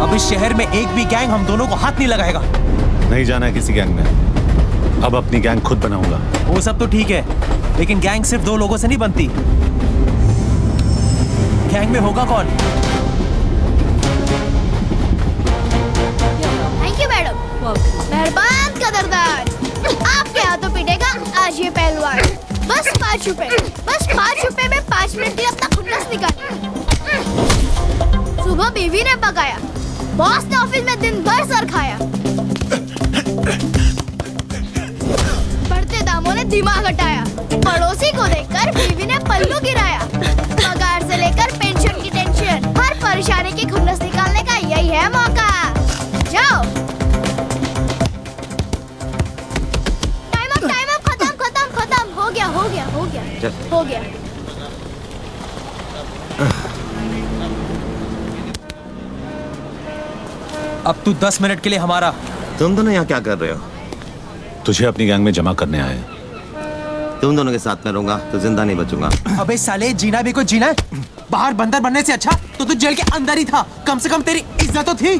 अब इस शहर में एक भी गैंग हम दोनों को हाथ नहीं लगाएगा। नहीं जाना है किसी गैंग में, अब अपनी गैंग खुद बनाऊंगा। वो सब तो ठीक है, लेकिन गैंग सिर्फ 2 लोगों से नहीं बनती। गैंग में होगा कौन? थैंक यू मैडम, मेहरबान कदरदान। आपके हाथों पीटेगा आज ये पहलवान। बस 5 रुपए, बस 5 रुपए में 5 मिनट में अपना खुन्नस निकाल। सुबह बीवी ने पकाया, बॉस ने ऑफिस में दिन भर सर खाया, बढ़ते दामों ने दिमाग हटाया, पड़ोसी को देखकर बीवी ने पल्लू गिराया। पगार से लेकर पेंशन की टेंशन, हर परेशानी की खुन्नस निकालने का यही है मौका। जाओ, टाइम अप, खत्म, हो गया। अब तू 10 मिनट के लिए हमारा। तुम दोनों यहाँ क्या कर रहे हो? तुझे अपनी गैंग में जमा करने आए। तुम दोनों के साथ में रहूंगा तो जिंदा नहीं बचूंगा। अबे साले, जीना भी कोई जीना है। बाहर बंदर बनने से अच्छा तो तू जेल के अंदर ही था, कम से कम तेरी इज्जत तो थी।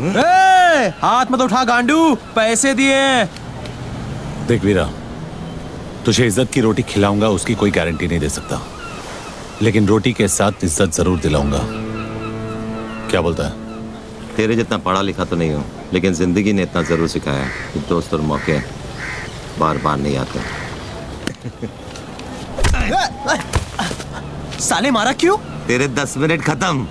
हाथ मत उठा गांडू, पैसे दिए। देख वीरा, तुझे इज्जत की रोटी खिलाऊंगा उसकी कोई गारंटी नहीं दे सकता, लेकिन रोटी के साथ इज्जत जरूर दिलाऊंगा। क्या बोलता है? तेरे जितना पढ़ा लिखा तो नहीं हूँ, लेकिन जिंदगी ने इतना जरूर सिखाया कि दोस्त और मौके बार बार नहीं आते। साले मारा क्यों? तेरे 10 मिनट खत्म।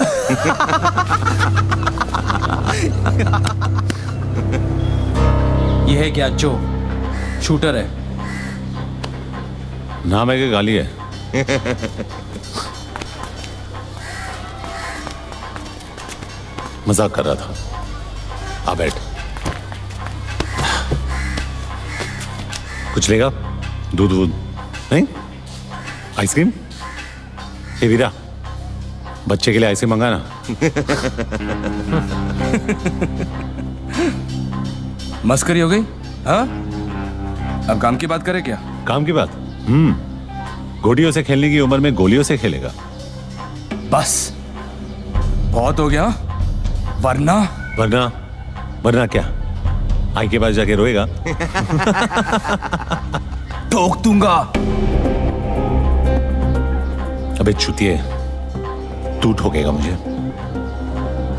ये है क्या? जो शूटर है? नाम है कि गाली है? मजाक कर रहा था। आ बैठ। कुछ लेगा? दूध नहीं? आइसक्रीम? हे वीरा, बच्चे के लिए आइसक्रीम मंगाना। मस्करी हो गई? हाँ, अब काम की बात करें क्या? काम की बात? गोटियों से खेलने की उम्र में गोलियों से खेलेगा। बस बहुत हो गया। वरना वरना क्या? आई के पास जाके रोएगा। ठोक दूंगा। अबे चुतिए, तू ठोकेगा मुझे।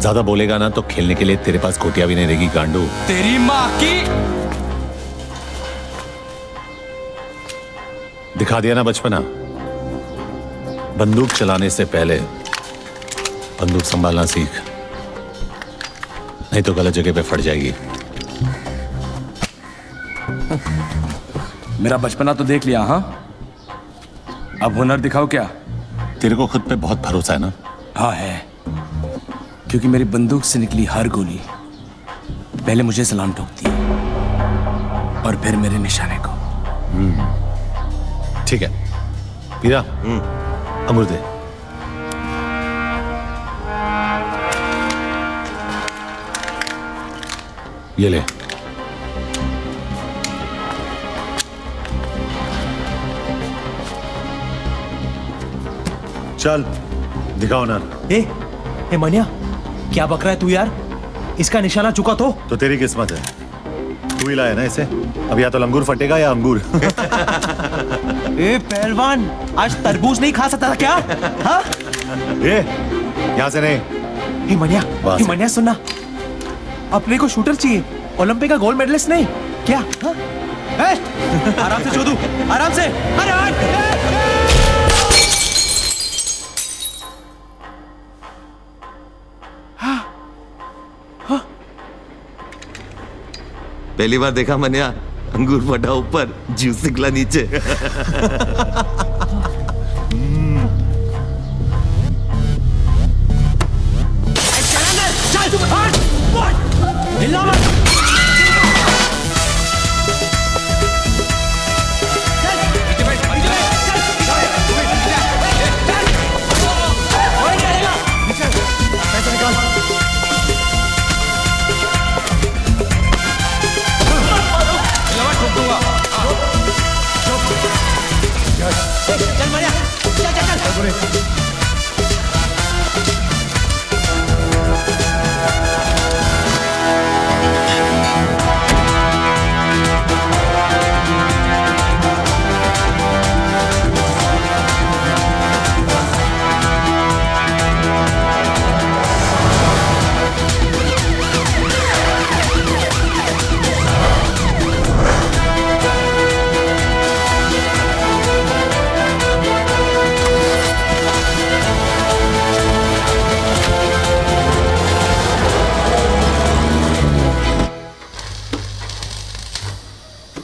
ज्यादा बोलेगा ना तो खेलने के लिए तेरे पास गोटियां भी नहीं रहेगी गांडू। तेरी माँ की। दिखा दिया ना बचपना। बंदूक चलाने से पहले बंदूक संभालना सीख, नहीं तो गलत जगह पे फट जाएगी। मेरा बचपना तो देख लिया। हाँ, अब हुनर दिखाओ क्या? तेरे को खुद पे बहुत भरोसा है ना? हाँ है, क्योंकि मेरी बंदूक से निकली हर गोली पहले मुझे सलाम ठोकती है और फिर मेरे निशाने को। ठीक है वीरा, अमर दे। ये ले। चल। दिखाओ ना। ए मनिया, क्या बक रहा है तू यार? इसका निशाना चुका तो तेरी किस्मत है, तू ही लाया ना इसे। अब या तो लंगूर फटेगा या अंगूर। ए पहलवान, आज तरबूज नहीं खा सकता था क्या? हाँ? यहाँ से नहीं। हे मनिया सुनना, अपने को शूटर चाहिए, ओलंपिक का गोल्ड मेडलिस्ट नहीं क्या? हाँ? आराम से चोदू, आराम से। अरे पहली बार देखा मनिया, अंगूर फटा ऊपर, जूस निकला नीचे।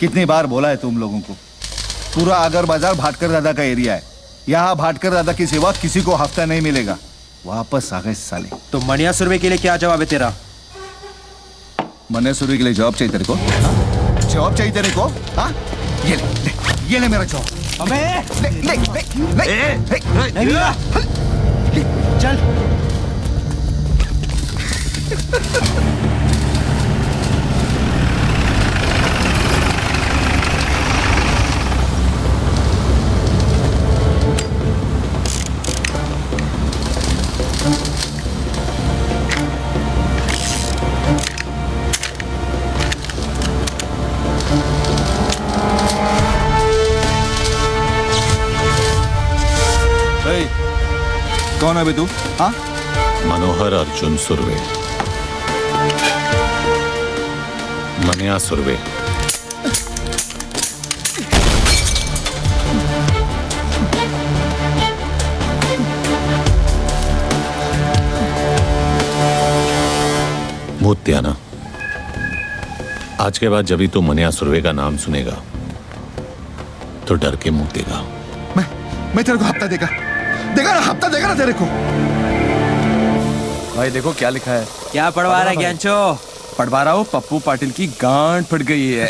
कितनी बार बोला है तुम लोगों को, पूरा आगर बाजार भाटकर दादा का एरिया है। यहाँ भाटकर दादा की सिवा किसी को हफ्ता नहीं मिलेगा। वापस आ गए साले। तो मनिया सुरवे के लिए क्या जवाब है तेरा? मनिया सुरवे के लिए जवाब चाहिए तेरे को? जवाब चाहिए तेरे को? हाँ? ये ले मेरा जवाब। अबे नहीं चल। कौन है बे तू? हाँ? मनोहर अर्जुन सुरवे, मनिया सुरवे। मूत्याना, आज के बाद जब भी तू मनिया सुरवे का नाम सुनेगा तो डर के मूतेगा। मैं तेरे को हफ्ता देगा ना, हफ्ता देगा ना तेरे को। भाई देखो क्या लिखा है। क्या पढ़वा रहा है ज्ञानचो? पढ़वा रहा हूँ, पप्पू पाटिल की गांड फट गई है।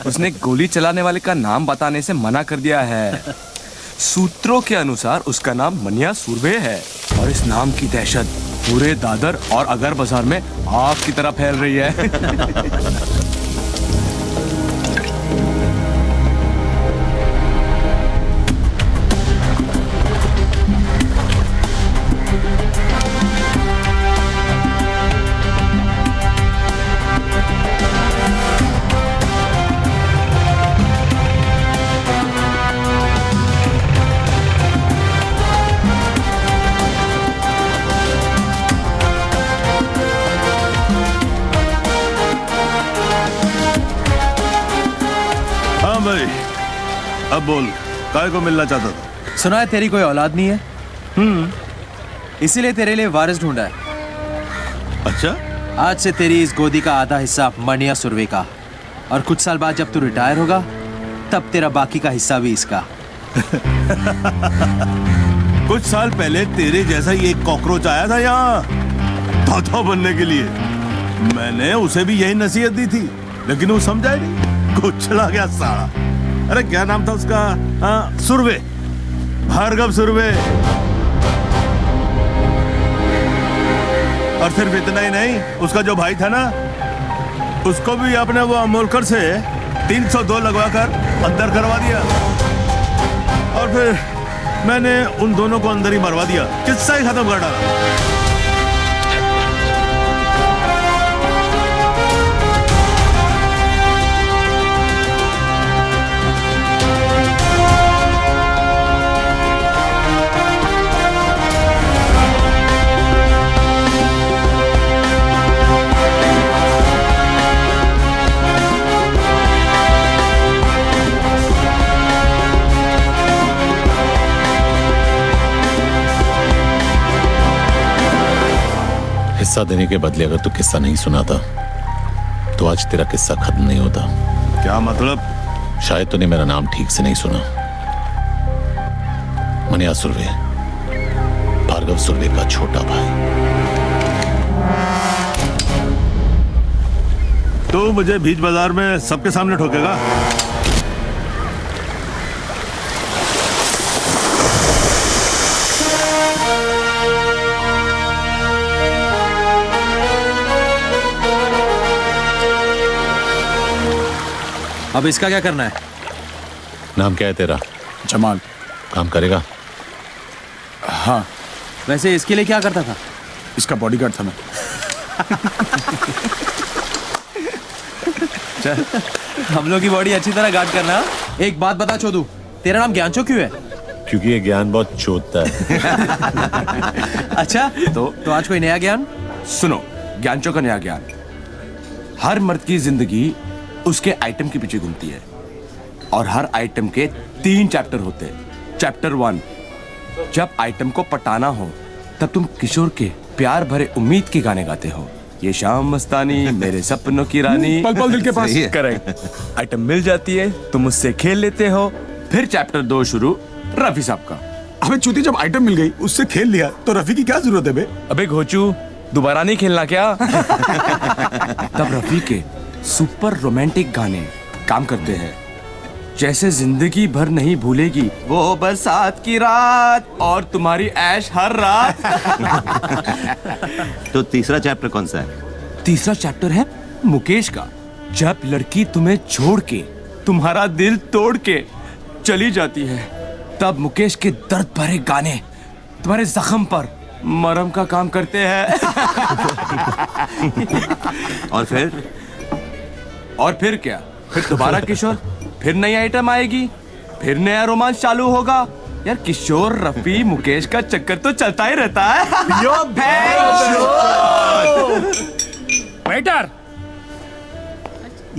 उसने गोली चलाने वाले का नाम बताने से मना कर दिया है। सूत्रों के अनुसार उसका नाम मनिया सुरवे है और इस नाम की दहशत पूरे दादर और अगर बाजार में आग की तरह फैल रही है। अब बोल, काय को मिलना चाहता था? सुना है तेरी कोई औलाद नहीं है, इसीलिए तेरे लिए वारिस ढूंढा है। अच्छा? आज से तेरी इस गोदी का आधा हिस्सा मनिया सुरवे का, और कुछ साल बाद जब तू रिटायर होगा तब तेरा बाकी का हिस्सा भी इसका। कुछ साल पहले तेरे जैसा ही एक कॉकरोच आया था यहाँ तोता बनने के लिए। मैंने उसे भी यही नसीहत दी थी, लेकिन वो समझा ही नहीं, कुछ चला गया साला। अरे क्या नाम था उसका? सुरवे, भार्गव सुरवे। और सिर्फ इतना ही नहीं, उसका जो भाई था ना, उसको भी आपने वो अमोलकर से 302 लगवाकर अंदर करवा दिया। और फिर मैंने उन दोनों को अंदर ही मरवा दिया, किस्सा ही खत्म कर डाला। हिस्सा देने के बदले अगर तू किस्सा नहीं सुनाता तो आज तेरा किस्सा खत्म नहीं होता। क्या मतलब? शायद तूने मेरा नाम ठीक से नहीं सुना। मनिया सुर्वे, भार्गव सुर्वे का छोटा भाई। तो मुझे बीच बाजार में सबके सामने ठोकेगा? अब इसका क्या करना है? नाम क्या है तेरा? जमाल। काम करेगा? हाँ। वैसे इसके लिए क्या करता था? इसका बॉडीगार्ड था मैं। चल, हम लोग की बॉडी अच्छी तरह गार्ड करना। एक बात बता चोदू, तेरा नाम ज्ञानचो क्यों है? क्योंकि ये ज्ञान बहुत चोदता है। अच्छा, तो आज कोई नया ज्ञान? सुनो, ज्ञानचो का नया ज्ञान। हर मर्द की जिंदगी उसके आइटम के पीछे घूमती है और हर आइटम के 3 चैप्टर होते हैं। चैप्टर 1, जब आइटम को पटाना हो तब तुम किशोर के प्यार भरे उम्मीद के गाने गाते हो। ये शाम मस्तानी, मेरे सपनों की रानी, पल पल दिल के पास। करेक्ट। आइटम मिल जाती है, तुम उससे खेल लेते हो। फिर चैप्टर 2 शुरू रफी साहब का। अबे चूती, जब आइटम मिल गई उससे खेल लिया तो रफी की क्या जरूरत है बे? अबे घोचू, दोबारा नहीं खेलना क्या? तब रफी के सुपर रोमांटिक गाने काम करते हैं, जैसे जिंदगी भर नहीं भूलेगी वो बरसात की रात और तुम्हारी ऐश हर रात। तो तीसरा चैप्टर कौन सा है? तीसरा चैप्टर है मुकेश का। जब लड़की तुम्हें छोड़ के, तुम्हारा दिल तोड़ के चली जाती है, तब मुकेश के दर्द भरे गाने तुम्हारे जख्म पर मरहम का काम करते हैं। और फिर क्या? फिर दोबारा किशोर, फिर नई आइटम आएगी, फिर नया रोमांस चालू होगा। यार किशोर, रफी, मुकेश का चक्कर तो चलता ही रहता है। यो Waiter!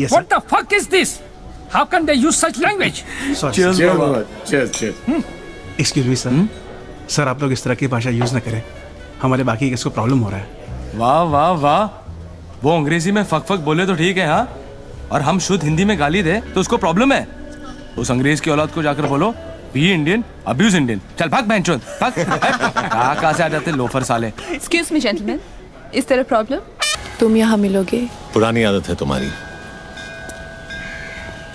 What the fuck is this? How can they use such language? Cheers, brother. Cheers. Excuse me sir, sir आप लोग इस तरह की भाषा यूज ना करें, हमारे बाकी किसको प्रॉब्लम हो रहा है। वाह वाह वाह, वो अंग्रेजी में फक फक बोले तो ठीक है, हाँ, और हम शुद्ध हिंदी में गाली दे तो उसको प्रॉब्लम है। उस अंग्रेज की औलाद को जाकर बोलो, बी इंडियन, अब्यूज इंडियन। चल भाग बहनचोद, भाग। कहाँ से आ जाते लोफर साले। एक्सक्यूज मी जेंटलमैन, इस तरह प्रॉब्लम? तुम यहाँ मिलोगे? पुरानी आदत है तुम्हारी,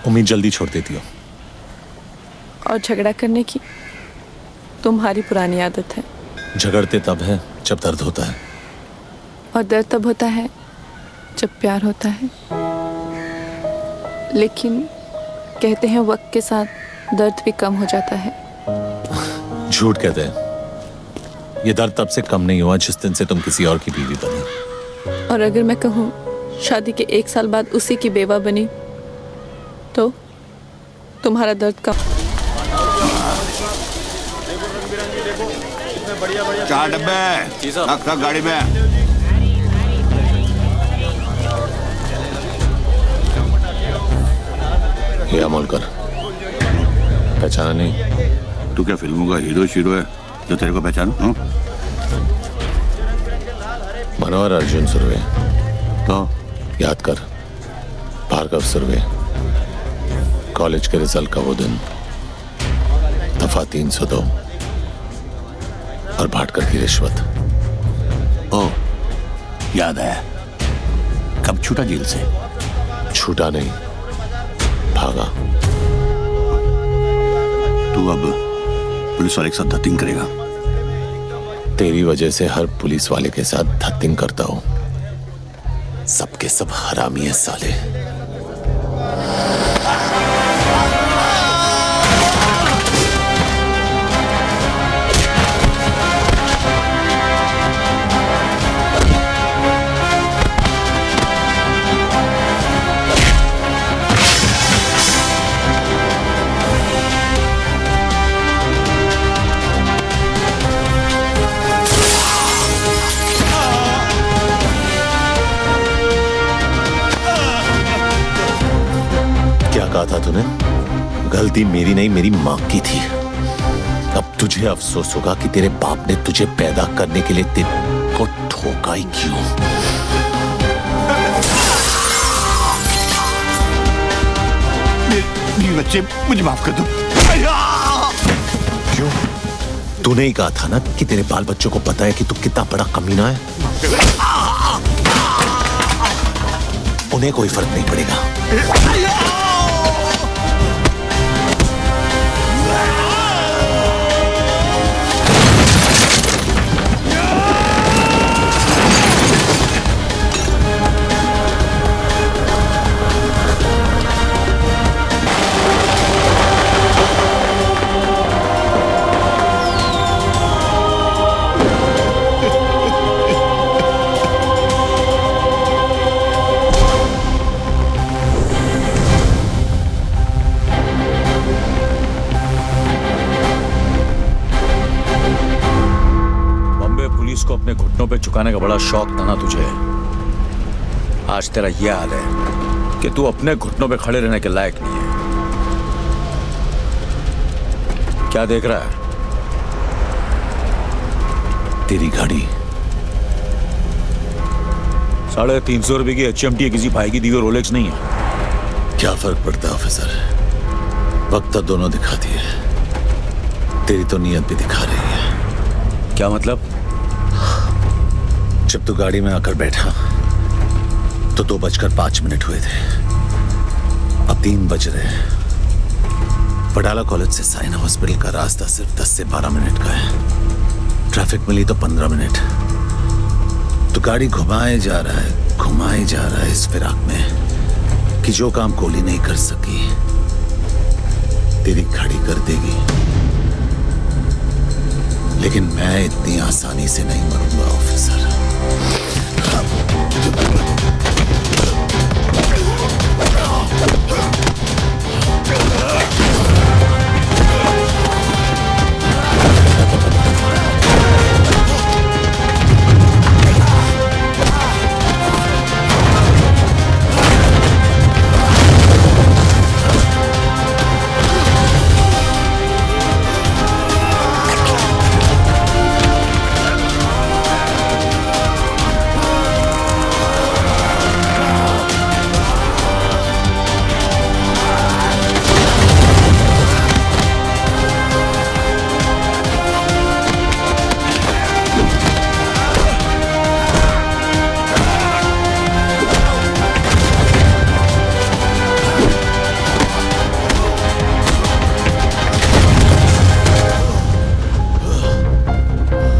उम्मीद जल्दी छोड़ देती हो। और झगड़ा करने की तुम्हारी पुरानी आदत है। झगड़ते तब है जब दर्द होता है, और दर्द तब होता है जब प्यार होता है। लेकिन कहते हैं वक्त के साथ दर्द भी कम हो जाता है। झूठ कहते हैं। ये दर्द तब से कम नहीं हुआ जिस दिन से तुम किसी और की बीवी बनी। और अगर मैं कहूँ शादी के 1 साल बाद उसी की बेवा बनी तो तुम्हारा दर्द कम। 4 डब्बे रख गाड़ी में। ये अमोल कर, पहचाना नहीं? तू क्या फिल्मों का हीरो शीरो है जो तेरे को पहचानू? मनोहर अर्जुन सुर्वे। तो याद कर, भार्गव सुर्वे। कॉलेज के रिजल्ट का वो दिन, दफा 302 और भाटकर की रिश्वत। ओ याद आया। कब छूटा जेल से? छूटा नहीं, भागा। तू अब पुलिस वाले के साथ धत्तिंग करेगा? तेरी वजह से हर पुलिस वाले के साथ धत्तिंग करता हूं। सबके सब हरामी है साले। कहा था तूने? गलती मेरी नहीं, मेरी माँ की थी। अब तुझे अफसोस होगा कि तेरे बाप ने तुझे पैदा करने के लिए तेरे को ठोका ही क्यों। मेरे बच्चे, मुझे माफ कर दो। क्यों? तूने ही कहा था ना कि तेरे बाल बच्चों को पता है कि तू कितना बड़ा कमीना है। उन्हें कोई फर्क नहीं पड़ेगा। को अपने घुटनों पे झुकाने का बड़ा शौक था ना तुझे। आज तेरा यह हाल है कि तू अपने घुटनों पे खड़े रहने के लायक नहीं है। क्या देख रहा है? तेरी गाड़ी। 350 रुपए की HMT किसी भाई की दी हुई रोलेक्स नहीं है। क्या फर्क पड़ता है ऑफिसर, वक्त तो दोनों दिखाती है। तेरी तो नीयत भी दिखा रही है। क्या मतलब? जब तू गाड़ी में आकर बैठा तो 2:05 हुए थे। अब 3 बज रहे हैं। वडाला कॉलेज से साइना हॉस्पिटल का रास्ता सिर्फ 10 से 12 मिनट का है। ट्रैफिक मिली तो 15 मिनट। तो गाड़ी घुमाए जा रहा है इस फिराक में कि जो काम गोली नहीं कर सकी तेरी घड़ी कर देगी। लेकिन मैं इतनी आसानी से नहीं मरूंगा ऑफिसर।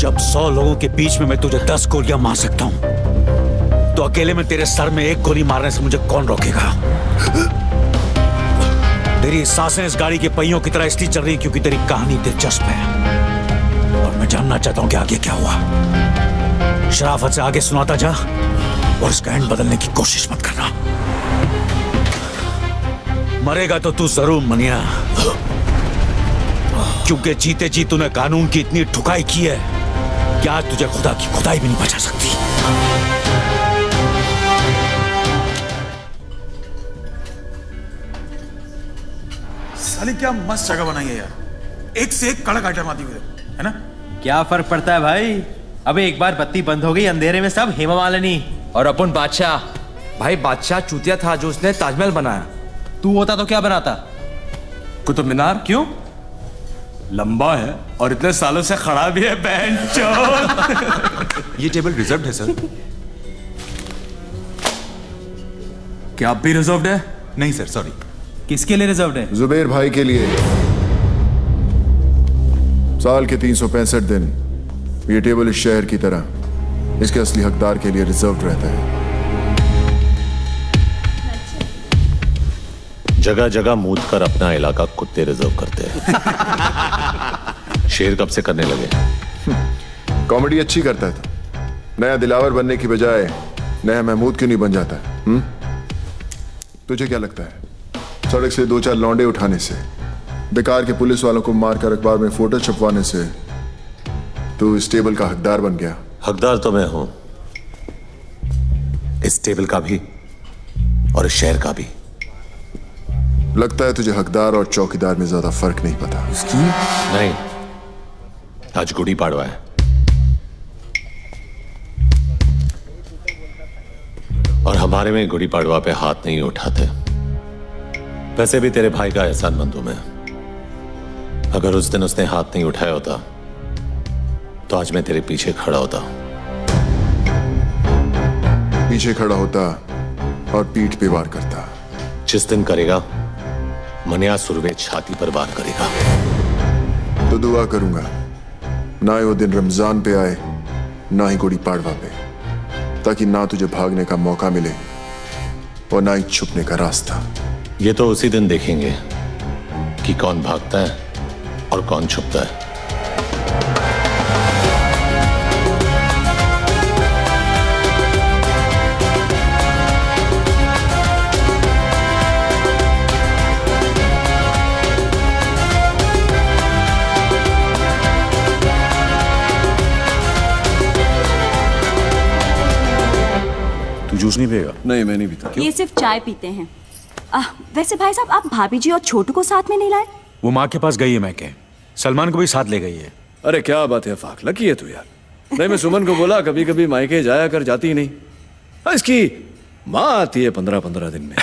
जब 100 लोगों के बीच में मैं तुझे 10 गोलियां मार सकता हूं, तो अकेले में तेरे सर में 1 गोली मारने से मुझे कौन रोकेगा? तेरी सांसें इस गाड़ी के पहियों की तरह इसलिए चल रही क्योंकि तेरी कहानी दिलचस्प है और मैं जानना चाहता हूं कि आगे क्या हुआ। शराफत से आगे सुनाता जा और इसका एंड बदलने की कोशिश मत करना। मरेगा तो तू जरूर मनिया, क्योंकि जीते जी तूने कानून की इतनी ठुकाई की है कि आज तुझे खुदा की खुदाई भी नहीं बचा सकती। साली क्या मस्त जगह बनाई है यार, एक से एक कड़क आइटम आती हुई है ना। क्या फर्क पड़ता है भाई? अबे एक बार बत्ती बंद हो गई, अंधेरे में सब हेमा मालिनी और अपन बादशाह। भाई बादशाह चूतिया था जो उसने ताजमहल बनाया। तू होता तो क्या बनाता? कुतुब मीनार। क्यों? लंबा है और इतने सालों से खड़ा भी है ये टेबल रिजर्व्ड है सर। क्या आप भी रिजर्व्ड है? नहीं सर, सॉरी। किसके लिए रिजर्व्ड है? जुबेर भाई के लिए। साल के 365 दिन ये टेबल इस शहर की तरह इसके असली हकदार के लिए रिजर्व्ड रहता है। जगह जगह मूद कर अपना इलाका कुत्ते रिजर्व करते हैं। शेर कब से करने लगे? कॉमेडी अच्छी करता है तो नया दिलावर बनने की बजाय नया महमूद क्यों नहीं बन जाता? तुझे क्या लगता है सड़क से 2-4 लौंडे उठाने से, बेकार के पुलिस वालों को मारकर अखबार में फोटो छपवाने से तू इस टेबल का हकदार बन गया? हकदार तो मैं हूं, इस टेबल का भी और इस शहर का भी। लगता है तुझे हकदार और चौकीदार में ज्यादा फर्क नहीं पता। नहीं, आज गुड़ी पाड़वा है और हमारे में गुड़ी पाड़वा पे हाथ नहीं उठाते। वैसे भी तेरे भाई का एहसानमंद हूं मैं। अगर उस दिन उसने हाथ नहीं उठाया होता तो आज मैं तेरे पीछे खड़ा होता। पीछे खड़ा होता और पीठ पे वार करता। जिस दिन करेगा मनिया सुरवे छाती पर वार करेगा। तो दुआ करूंगा ना ही वो दिन रमजान पे आए ना ही गुड़ी पाड़वा पे, ताकि ना तुझे भागने का मौका मिले और ना ही छुपने का रास्ता। ये तो उसी दिन देखेंगे कि कौन भागता है और कौन छुपता है। जूस नहीं पिएगा? नहीं, मैं नहीं पीता। ये सिर्फ चाय पीते हैं। वैसे भाई साहब, आप भाभी जी और छोटू को साथ में नहीं लाए? वो माँ के पास गई है, मैं के सलमान को भी साथ ले गई है। अरे क्या बात है फाक, लकी है तू यार। नहीं, मैं सुमन को बोला कभी कभी मायके जाया कर, जाती ही नहीं। इसकी माँ आती है 15-15 दिन में।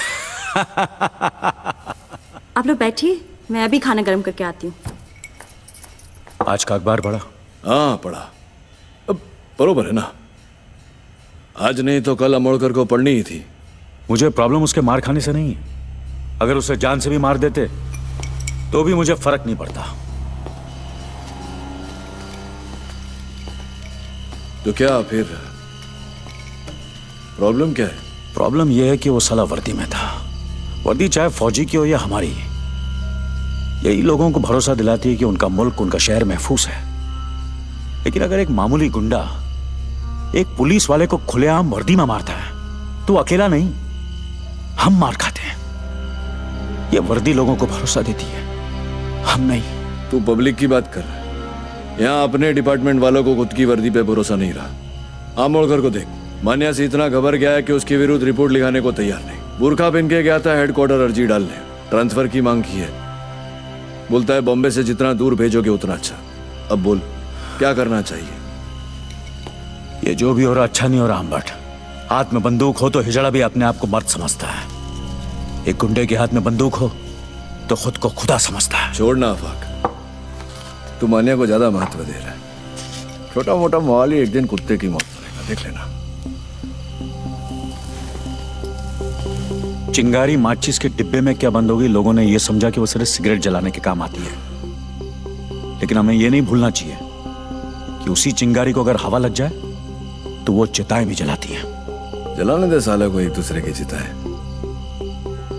आप लोग बैठिए, मैं अभी खाना गर्म करके आती हूँ। आज का अखबार पढ़ा? हाँ पढ़ा। अब बरोबर है ना, आज नहीं तो कल अमोड़कर को पढ़नी ही थी। मुझे प्रॉब्लम उसके मार खाने से नहीं है। अगर उसे जान से भी मार देते तो भी मुझे फर्क नहीं पड़ता। तो क्या फिर प्रॉब्लम क्या है? प्रॉब्लम यह है कि वो साला वर्दी में था। वर्दी चाहे फौजी की हो या हमारी, यही लोगों को भरोसा दिलाती है कि उनका मुल्क, उनका शहर महफूज है। लेकिन अगर एक मामूली गुंडा एक पुलिस वाले को खुलेआम वर्दी में मारता है तो अकेला नहीं, हम मार खाते हैं। ये वर्दी लोगों को भरोसा देती है, हम नहीं। तू पब्लिक की बात कर रहा है। यहाँ अपने डिपार्टमेंट वालों को खुद की वर्दी पे भरोसा नहीं रहा। आमोड़कर को देख, मान्या से इतना घबर गया है कि उसके विरुद्ध रिपोर्ट लिखाने को तैयार नहीं। बुरखा पहन के गया था हेडक्वार्टर अर्जी डालने, ट्रांसफर की मांग की है। बोलता है बॉम्बे से जितना दूर भेजोगे उतना अच्छा। अब बोल क्या करना चाहिए? ये जो भी हो रहा अच्छा नहीं हो रहा अम्बट। हाथ में बंदूक हो तो हिजड़ा भी अपने आप को मर्द समझता है। एक गुंडे के हाथ में बंदूक हो तो खुद को खुदा समझता है। छोड़ना आफाक, तू मान्या को ज्यादा महत्व दे रहा है। छोटा मोटा माहौल ही एक दिन कुत्ते की मौत करेगा, देख लेना। चिंगारी माचिस के डिब्बे में क्या बंद होगी, लोगों ने यह समझा कि वो सिर्फ सिगरेट जलाने के काम आती है। लेकिन हमें यह नहीं भूलना चाहिए कि उसी चिंगारी को अगर हवा लग जाए तो वो चिताएं भी जलाती हैं। जलाने दे साले को एक दूसरे की चिता है।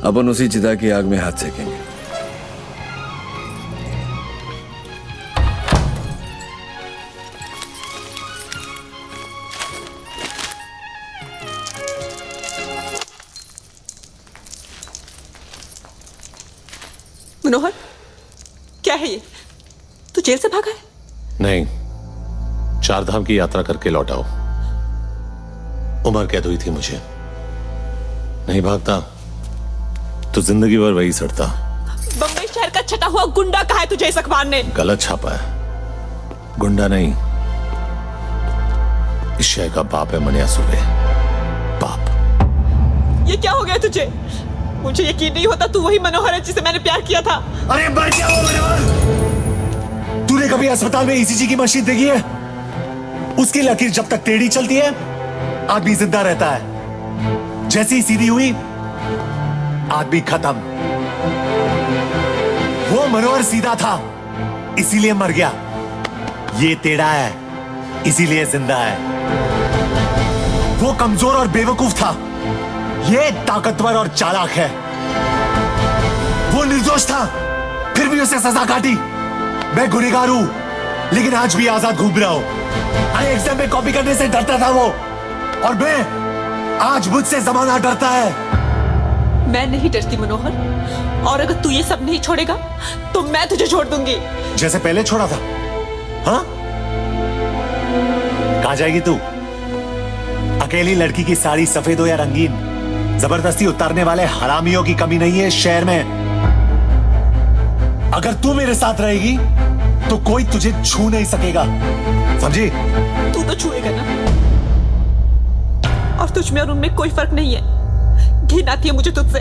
अपन उसी चिता की आग में हाथ सेकेंगे। मनोहर, क्या है ये? तू जेल से भागा है? नहीं, 4 धाम की यात्रा करके लौटाओ। उम्र कैद हुई थी मुझे। नहीं भागता तो जिंदगी भर वही सड़ता। बम्बई शहर का छटा हुआ गुंडा कहा है तुझे इस अखबार ने? गलत छापा है। गुंडा नहीं, इस शहर का बाप है मनिया सुबे। बाप। ये क्या हो गया तुझे? मुझे यकीन नहीं होता तू वही मनोहर है जिसे मैंने प्यार किया था। अरे मर जाओ मनोहर। तूने कभी अस्पताल में ईसीजी की मशीन देखी है? उसकी लकीर जब तक टेढ़ी चलती है आदमी जिंदा रहता है। जैसे ही सीधी हुई आदमी खत्म। वो मनोहर सीधा था इसीलिए मर गया। ये टेढ़ा है इसीलिए जिंदा है। वो कमजोर और बेवकूफ था, ये ताकतवर और चालाक है। वो निर्दोष था फिर भी उसे सजा काटी। मैं गुनहगार हूं लेकिन आज भी आजाद घूम रहा हूं। एग्जाम में कॉपी करने से डरता था वो, और मैं आज मुझसे जमाना डरता है। मैं नहीं डरती मनोहर, और अगर तू ये सब नहीं छोड़ेगा तो मैं तुझे छोड़ दूंगी। जैसे पहले छोड़ा था। हाँ, कहां जाएगी तू? अकेली लड़की की साड़ी सफेद हो या रंगीन, जबरदस्ती उतारने वाले हरामियों की कमी नहीं है शहर में। अगर तू मेरे साथ रहेगी तो कोई तुझे छू नहीं सकेगा, समझी? तू तो छुएगा ना, और तुझ में और उनमें कोई फर्क नहीं है। घिन आती है मुझे तुझसे।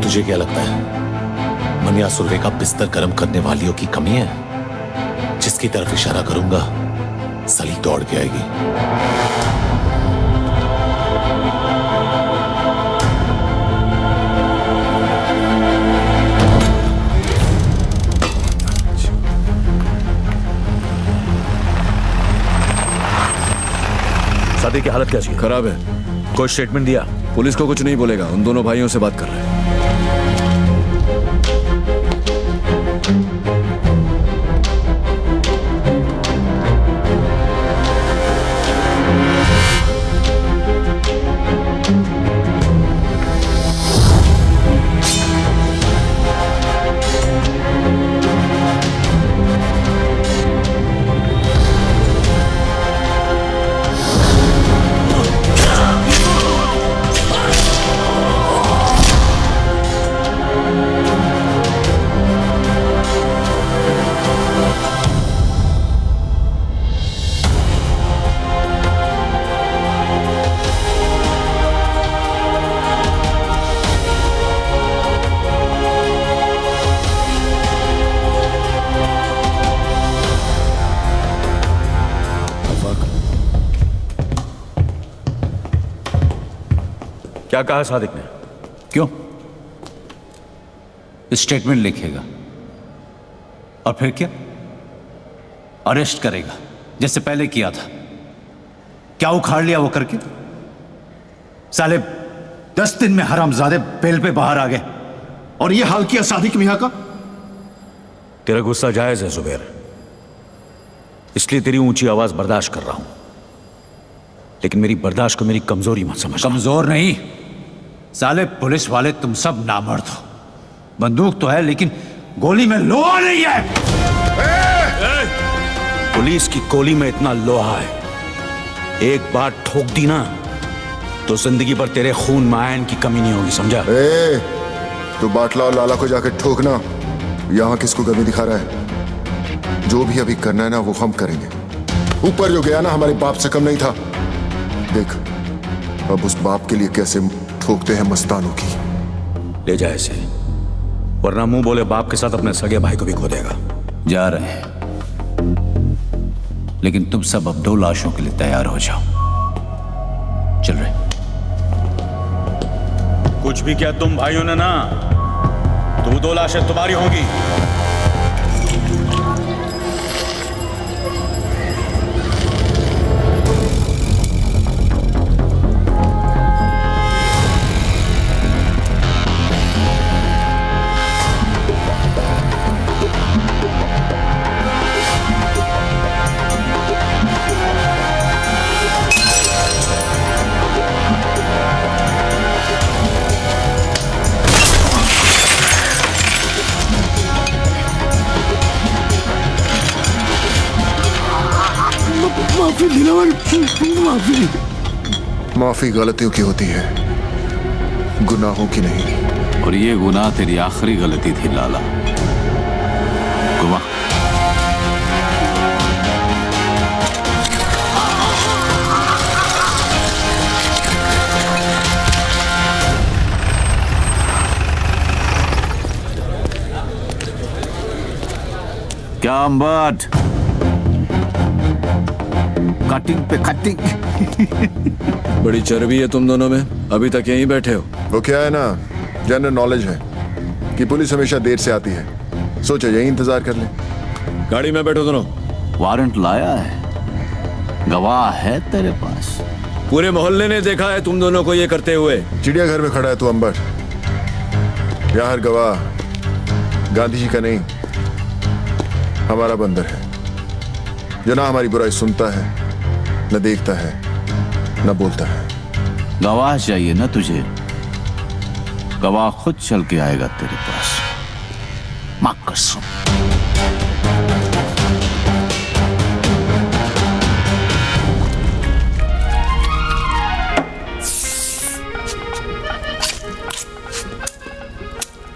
तुझे क्या लगता है मनिया सुरवे का बिस्तर गर्म करने वालियों की कमी है? जिसकी तरफ इशारा करूंगा सली दौड़ के आएगी। शादी की हालत कैसी है? खराब है। कोई स्टेटमेंट दिया? पुलिस को कुछ नहीं बोलेगा, उन दोनों भाइयों से बात कर रहे हैं। क्या कहा सादिक ने? क्यों? स्टेटमेंट लिखेगा और फिर क्या? अरेस्ट करेगा जैसे पहले किया था। क्या उखाड़ लिया वो करके? साले 10 दिन में हरामजादे बेल पे बाहर आ गए और ये हाल किया सादिक मियां का। तेरा गुस्सा जायज है जुबैर, इसलिए तेरी ऊंची आवाज बर्दाश्त कर रहा हूं, लेकिन मेरी बर्दाश्त को मेरी कमजोरी मत समझ। कमजोर नहीं साले, पुलिस वाले तुम सब नामर्द हो। बंदूक तो है लेकिन गोली में लोहा नहीं है। पुलिस की गोली में इतना लोहा है, एक बार ठोक दी ना तो जिंदगी भर तेरे खून में आयन की कमी नहीं होगी, समझा? तो बाटला और लाला को जाकर ठोकना, यहां किसको कमी दिखा रहा है? जो भी अभी करना है ना वो हम करेंगे। ऊपर जो गया ना हमारे बाप से कम नहीं था। देख अब उस बाप के लिए कैसे ठोकते हैं मस्तानों की। ले जा इसे, वरना मुंह बोले बाप के साथ अपने सगे भाई को भी खो देगा। जा रहे हैं, लेकिन तुम सब अब 2 लाशों के लिए तैयार हो जाओ। चल रहे। कुछ भी क्या तुम भाइयों ने ना, तो 2 लाशें तुम्हारी होंगी। माफी गलतियों की होती है, गुनाहों की नहीं। और ये गुनाह तेरी आखिरी गलती थी लाला। गुनाह क्या अम्बट, कटिंग पे कटिंग। बड़ी चर्बी है तुम दोनों में, अभी तक यहीं बैठे हो। वो क्या है ना, जनरल नॉलेज है कि पुलिस हमेशा देर से आती है, सोचा यही इंतजार कर ले। गाड़ी में बैठो दोनों। वारंट लाया है, गवाह है तेरे पास? पूरे मोहल्ले ने देखा है तुम दोनों को ये करते हुए। चिड़ियाघर में खड़ा है तू अंबर, यहाँ हर गवाह गांधी जी का नहीं हमारा बंदर है, जो ना हमारी बुराई सुनता है, न देखता है, न बोलता है। गवाह चाहिए ना तुझे? गवाह खुद चल के आएगा तेरे पास। मां कसम।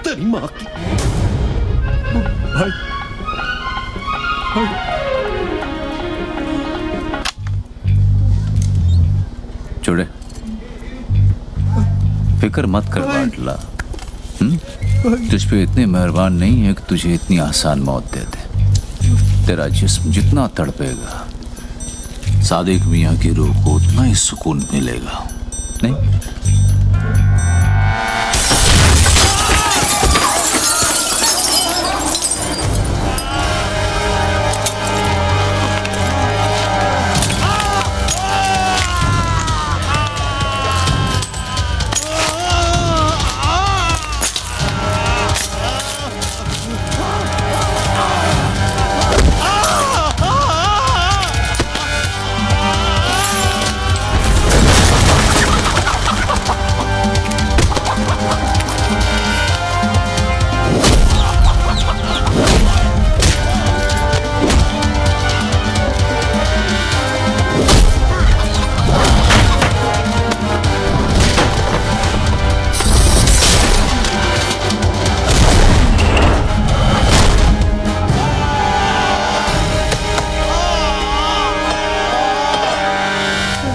तेरी माँ की। भाई छोड़े, फिक्र मत कर बाटला। तुझ पे इतने मेहरबान नहीं है कि तुझे इतनी आसान मौत दे दे। तेरा जिस्म जितना तड़पेगा, सादिक मियाँ की रूह को उतना ही सुकून मिलेगा, नहीं?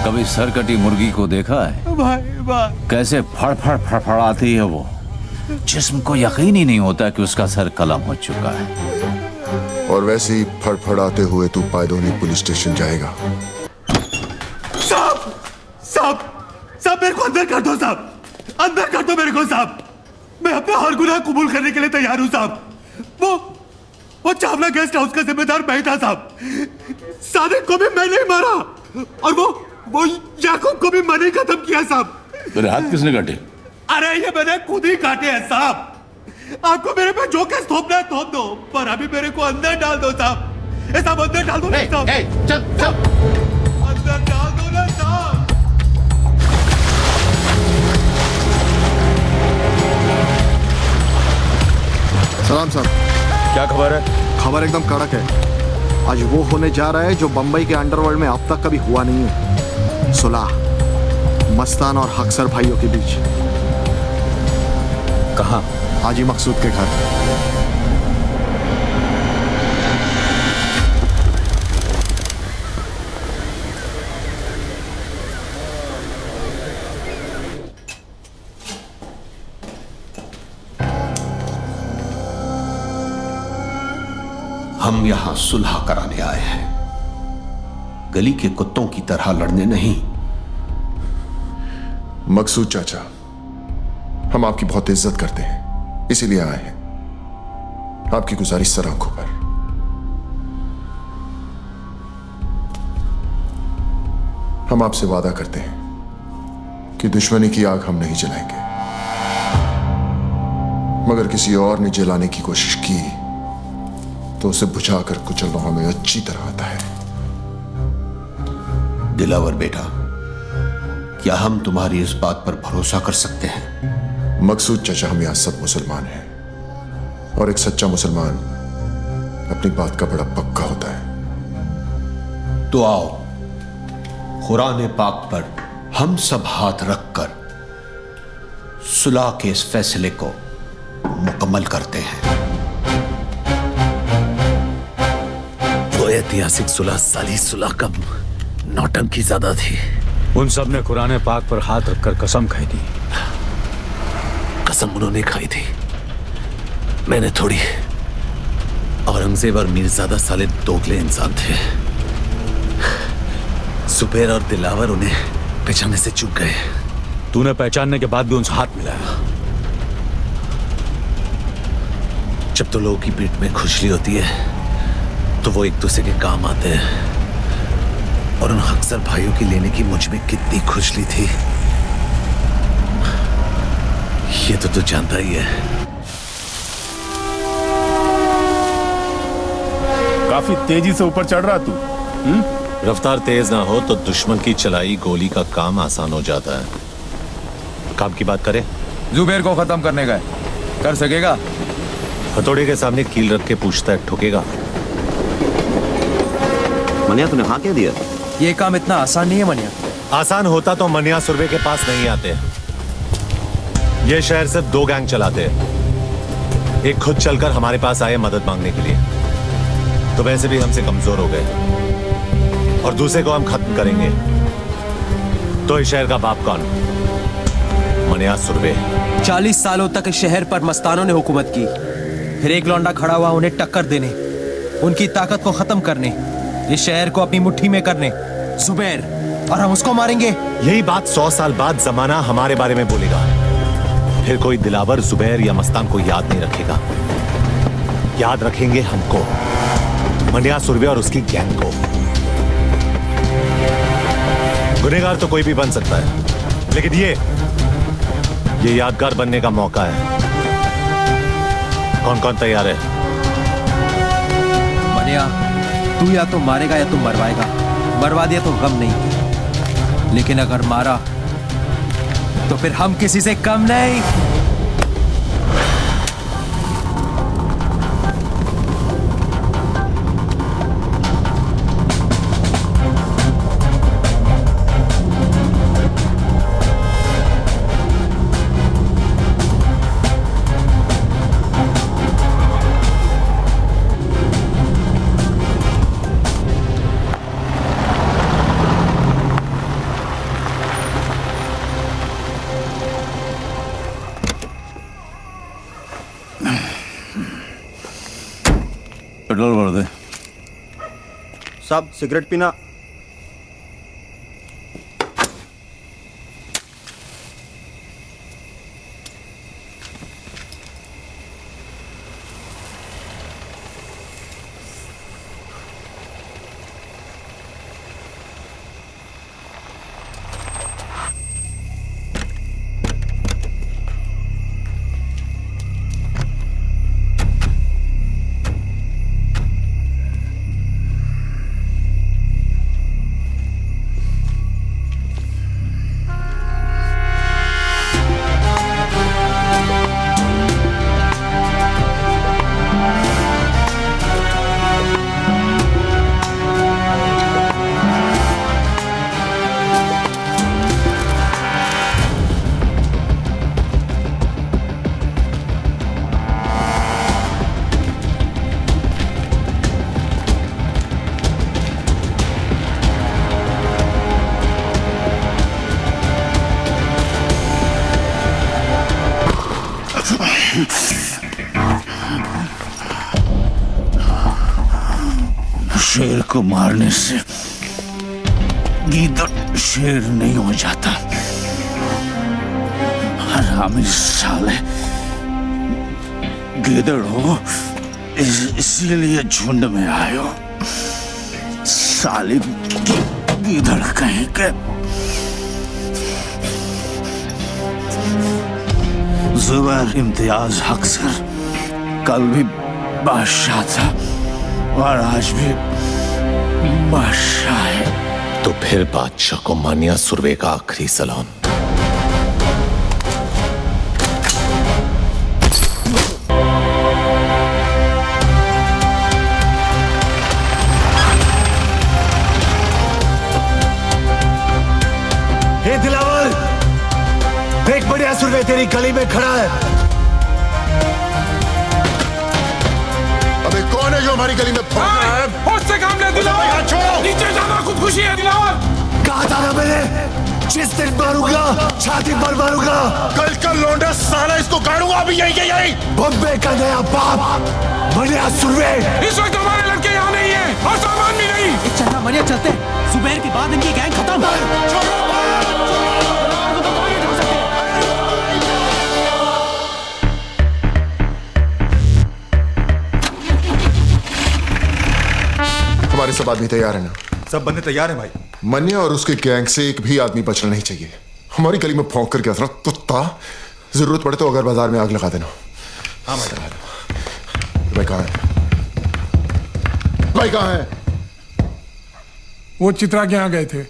कभी सरकटी मुर्गी को देखा है? भाई कैसे फड़फड़ फड़फड़ाती है वो। जिस्म को यकीन ही नहीं होता कि उसका सर कलम हो चुका है। और वैसे ही फड़फड़ाते हुए तू पायदोनी पुलिस स्टेशन जाएगा। साहब साहब साहब मेरे को अंदर कर दो साहब, अंदर कर दो मेरे को साहब। मैं अपना हर गुनाह कबूल करने के लिए तैयार हूं साहब। वो चावला गेस्ट हाउस का जिम्मेदार मैं था साहब। सादिक को भी मैं नहीं मारा और वो याकूब को भी मैंने खत्म किया साहब। मेरे हाथ किसने काटे? अरे ये मैंने खुद ही काटे हैं साहब। आपको मेरे पे जो केस थोपना है थोप दो, पर अभी मेरे को अंदर डाल दो साहब। साहब अंदर डाल दो ना साहब। चल चल अंदर डाल दो ना साहब। सलाम साहब। क्या खबर है? खबर एकदम कड़क है। आज वो होने जा रहा है जो बंबई के अंडरवर्ल्ड में अब तक कभी हुआ नहीं है। सुलह मस्तान और हक्सर भाइयों के बीच। कहाँ? हाजी मकसूद के घर। हम यहां सुलह कराने आए हैं, गली के कुत्तों की तरह लड़ने नहीं। मकसूद चाचा, हम आपकी बहुत इज्जत करते हैं, इसीलिए आए हैं। आपकी गुजारिश सर आंखों पर। हम आपसे वादा करते हैं कि दुश्मनी की आग हम नहीं जलाएंगे, मगर किसी और ने जलाने की कोशिश की तो उसे बुझाकर कुचलना हमें अच्छी तरह आता है। दिलावर बेटा, क्या हम तुम्हारी इस बात पर भरोसा कर सकते हैं? मकसूद चाचा, हम यहां सब मुसलमान हैं और एक सच्चा मुसलमान अपनी बात का बड़ा पक्का होता है। तो आओ कुरान पाक पर हम सब हाथ रखकर सुलह के इस फैसले को मुकम्मल करते हैं। वो ऐतिहासिक सुलह साली सुलह कब नौटंकी ज्यादा थी। उन सब ने कुरान पाक पर हाथ रखकर कसम खाई थी। कसम उन्होंने खाई थी, मैंने थोड़ी। औरंगजेब और मीरजादा साले दोगले इंसान थे। सुबेर और दिलावर उन्हें पहचानने से चूक गए। तूने पहचानने के बाद भी उनसे हाथ मिलाया। जब तो लोगों की पीठ में खुजली होती है तो वो एक दूसरे के काम आते हैं, और उन अक्सर भाइयों की लेने की मुझ में कितनी खुजली थी ये तो तू जानता ही है। काफी तेजी से ऊपर चढ़ रहा तू। रफ्तार तेज ना हो तो दुश्मन की चलाई गोली का काम आसान हो जाता है। काम की बात करें? जुबेर को खत्म करने का है, कर सकेगा? हथौड़े के सामने कील रख के पूछता है, ठुकेगा? मनिया तूने हाँ क्या दिया? ये काम इतना आसान नहीं है मनिया। आसान होता तो मनिया सुरभे के पास नहीं आते। ये शहर सिर्फ 2 गैंग चलाते हैं, एक खुद चलकर हमारे पास आए मदद मांगने के लिए, तो वैसे भी हमसे कमजोर हो गए, और दूसरे को हम खत्म करेंगे तो इस शहर का बाप कौन? मनिया सुरवे। 40 सालों तक इस शहर पर मस्तानों ने हुकूमत की, फिर एक लौंडा खड़ा हुआ उन्हें टक्कर देने, उनकी ताकत को खत्म करने, इस शहर को अपनी मुट्ठी में करने। जुबैर, और हम उसको मारेंगे। यही बात 100 साल बाद जमाना हमारे बारे में बोलेगा, फिर कोई दिलावर जुबैर या मस्तान को याद नहीं रखेगा, याद रखेंगे हमको, मनिया सुरवे और उसकी गैंग को। गुनहगार तो कोई भी बन सकता है, लेकिन ये यादगार बनने का मौका है। कौन कौन तैयार है? मनिया, तू या तो मारेगा या तू मरवाएगा। मरवा दिया तो गम नहीं, लेकिन अगर मारा तो फिर हम किसी से कम नहीं। पेट्रोल भर दे। साहब सिगरेट पीना। शेर को मारने से गीदड़ शेर नहीं हो जाता। हरामी साले, गीदड़ हो इसीलिए झुंड में आए हो। साले गीदड़ कहीं के। जुबैर इम्तियाज हक सर कल भी बादशाह था और आज भी बादशाह है। तो फिर बादशाह को मनिया सुरवे का आखिरी सलाम। हे दिलावर, देख मनिया सुरवे तेरी गली में खड़ा है। अबे कौन है जो हमारी गली में फंस रहा है? उससे काम ले दिलावर, नीचे जाना खुदकुशी है दिलावर। कहा था ना मैंने, जिस दिन मारूंगा छाती पर मारूंगा। कल का लौंडा साला इसको गाड़ूंगा अभी यही। बॉम्बे का नया बाप मनिया सुरवे। इस वक्त हमारे लड़के यहाँ नहीं है और सामान भी नहीं। चलना मनिया, चलते हैं। जुबैर के बाद इनकी गैंग खत्म। हमारे सब आदमी तैयार है ना? सब बंदे तैयार हैं भाई। मनिया और उसके गैंग से एक भी आदमी बचना नहीं चाहिए। हमारी गली में भौंक करके असरा कुत्ता, जरूरत पड़े तो अगर बाजार में आग लगा देना। हाँ भाई। भाई कहाँ है? भाई कहाँ है? वो चित्रा के यहाँ गए थे।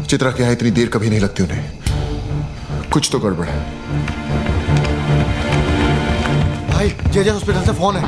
चित्रा के यहाँ इतनी देर कभी नहीं लगती उन्हें। कुछ तो गड़बड़ है। भाई जेजे हॉस्पिटल से फोन है।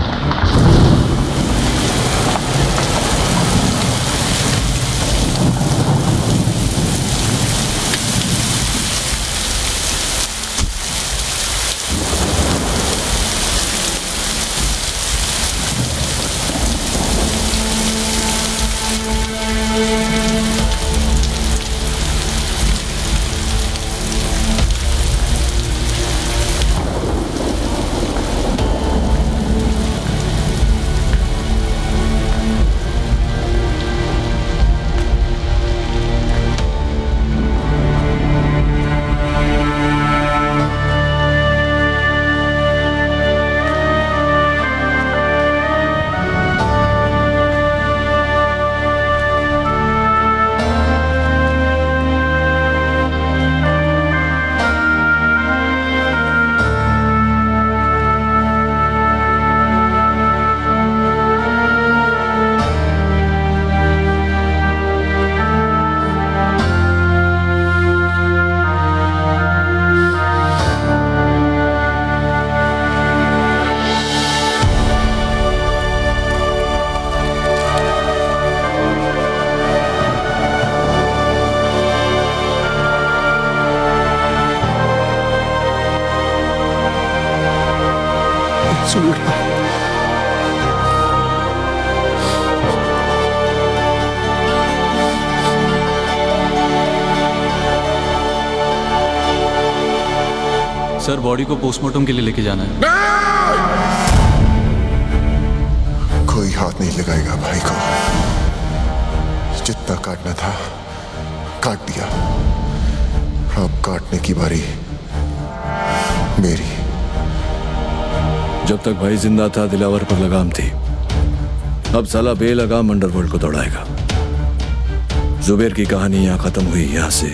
सर बॉडी को पोस्टमार्टम के लिए लेके जाना है। कोई हाथ नहीं लगाएगा भाई को। जितना काटना था काट दिया, अब काटने की बारी मेरी। जब तक भाई जिंदा था दिलावर पर लगाम थी, अब साला बेलगाम अंडरवर्ल्ड को दौड़ाएगा। जुबेर की कहानी यहाँ खत्म हुई, यहाँ से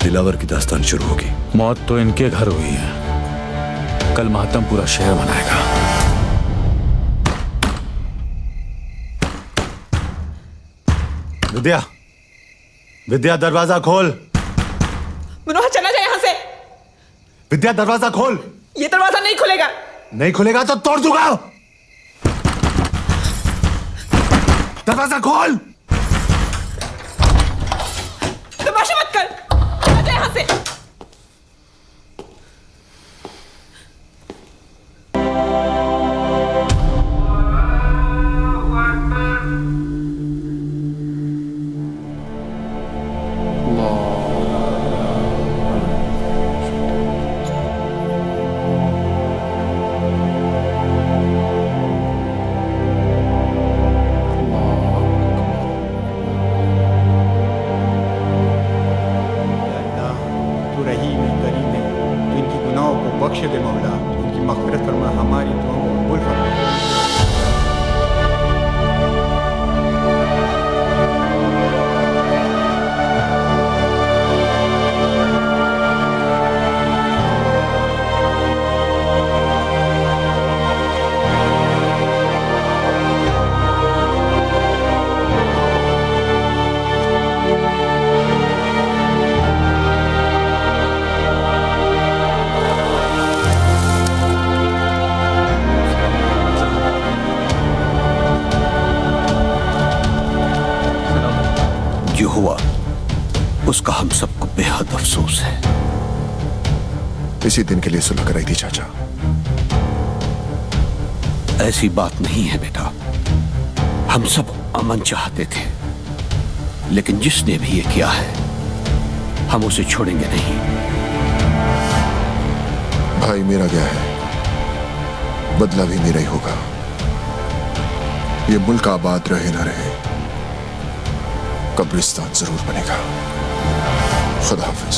दिलावर की दास्तान शुरू होगी। मौत तो इनके घर हुई है, कल मातम पूरा शहर मनाएगा। विद्या, विद्या दरवाजा खोल। मनोहर चला जाए यहाँ से। विद्या दरवाजा खोल। ये दरवाजा नहीं खुलेगा। नहीं खुलेगा तो तोड़ दूंगा। दरवाजा खोल। तमाशा मत कर, चला जाए यहाँ से। बख्श दे मौला, उनकी मग़फ़िरत फरमा, हमारी दुआओं को कबूल फरमा। जो हुआ उसका हम सबको बेहद अफसोस है। इसी दिन के लिए सुलह कराई थी चाचा। ऐसी बात नहीं है बेटा, हम सब अमन चाहते थे, लेकिन जिसने भी ये किया है हम उसे छोड़ेंगे नहीं। भाई मेरा गया है, बदला भी मेरा ही होगा। ये मुल्क आबाद रहे ना रहे, कब्रिस्तान जरूर बनेगा। खुदा हाफिज।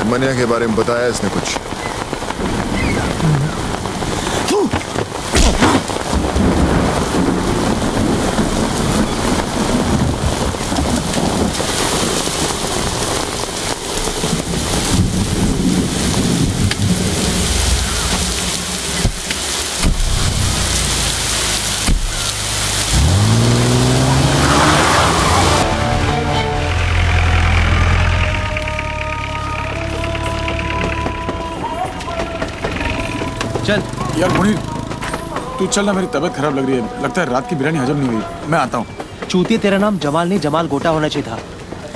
मनिया के बारे में बताया इसने कुछ? चल यार मुनीर, तू चल ना, मेरी तबीयत खराब लग रही है। लगता है रात की बिरयानी हजम नहीं हुई। मैं आता हूँ। चूतिया, तेरा नाम जमाल नहीं जमाल गोटा होना चाहिए था।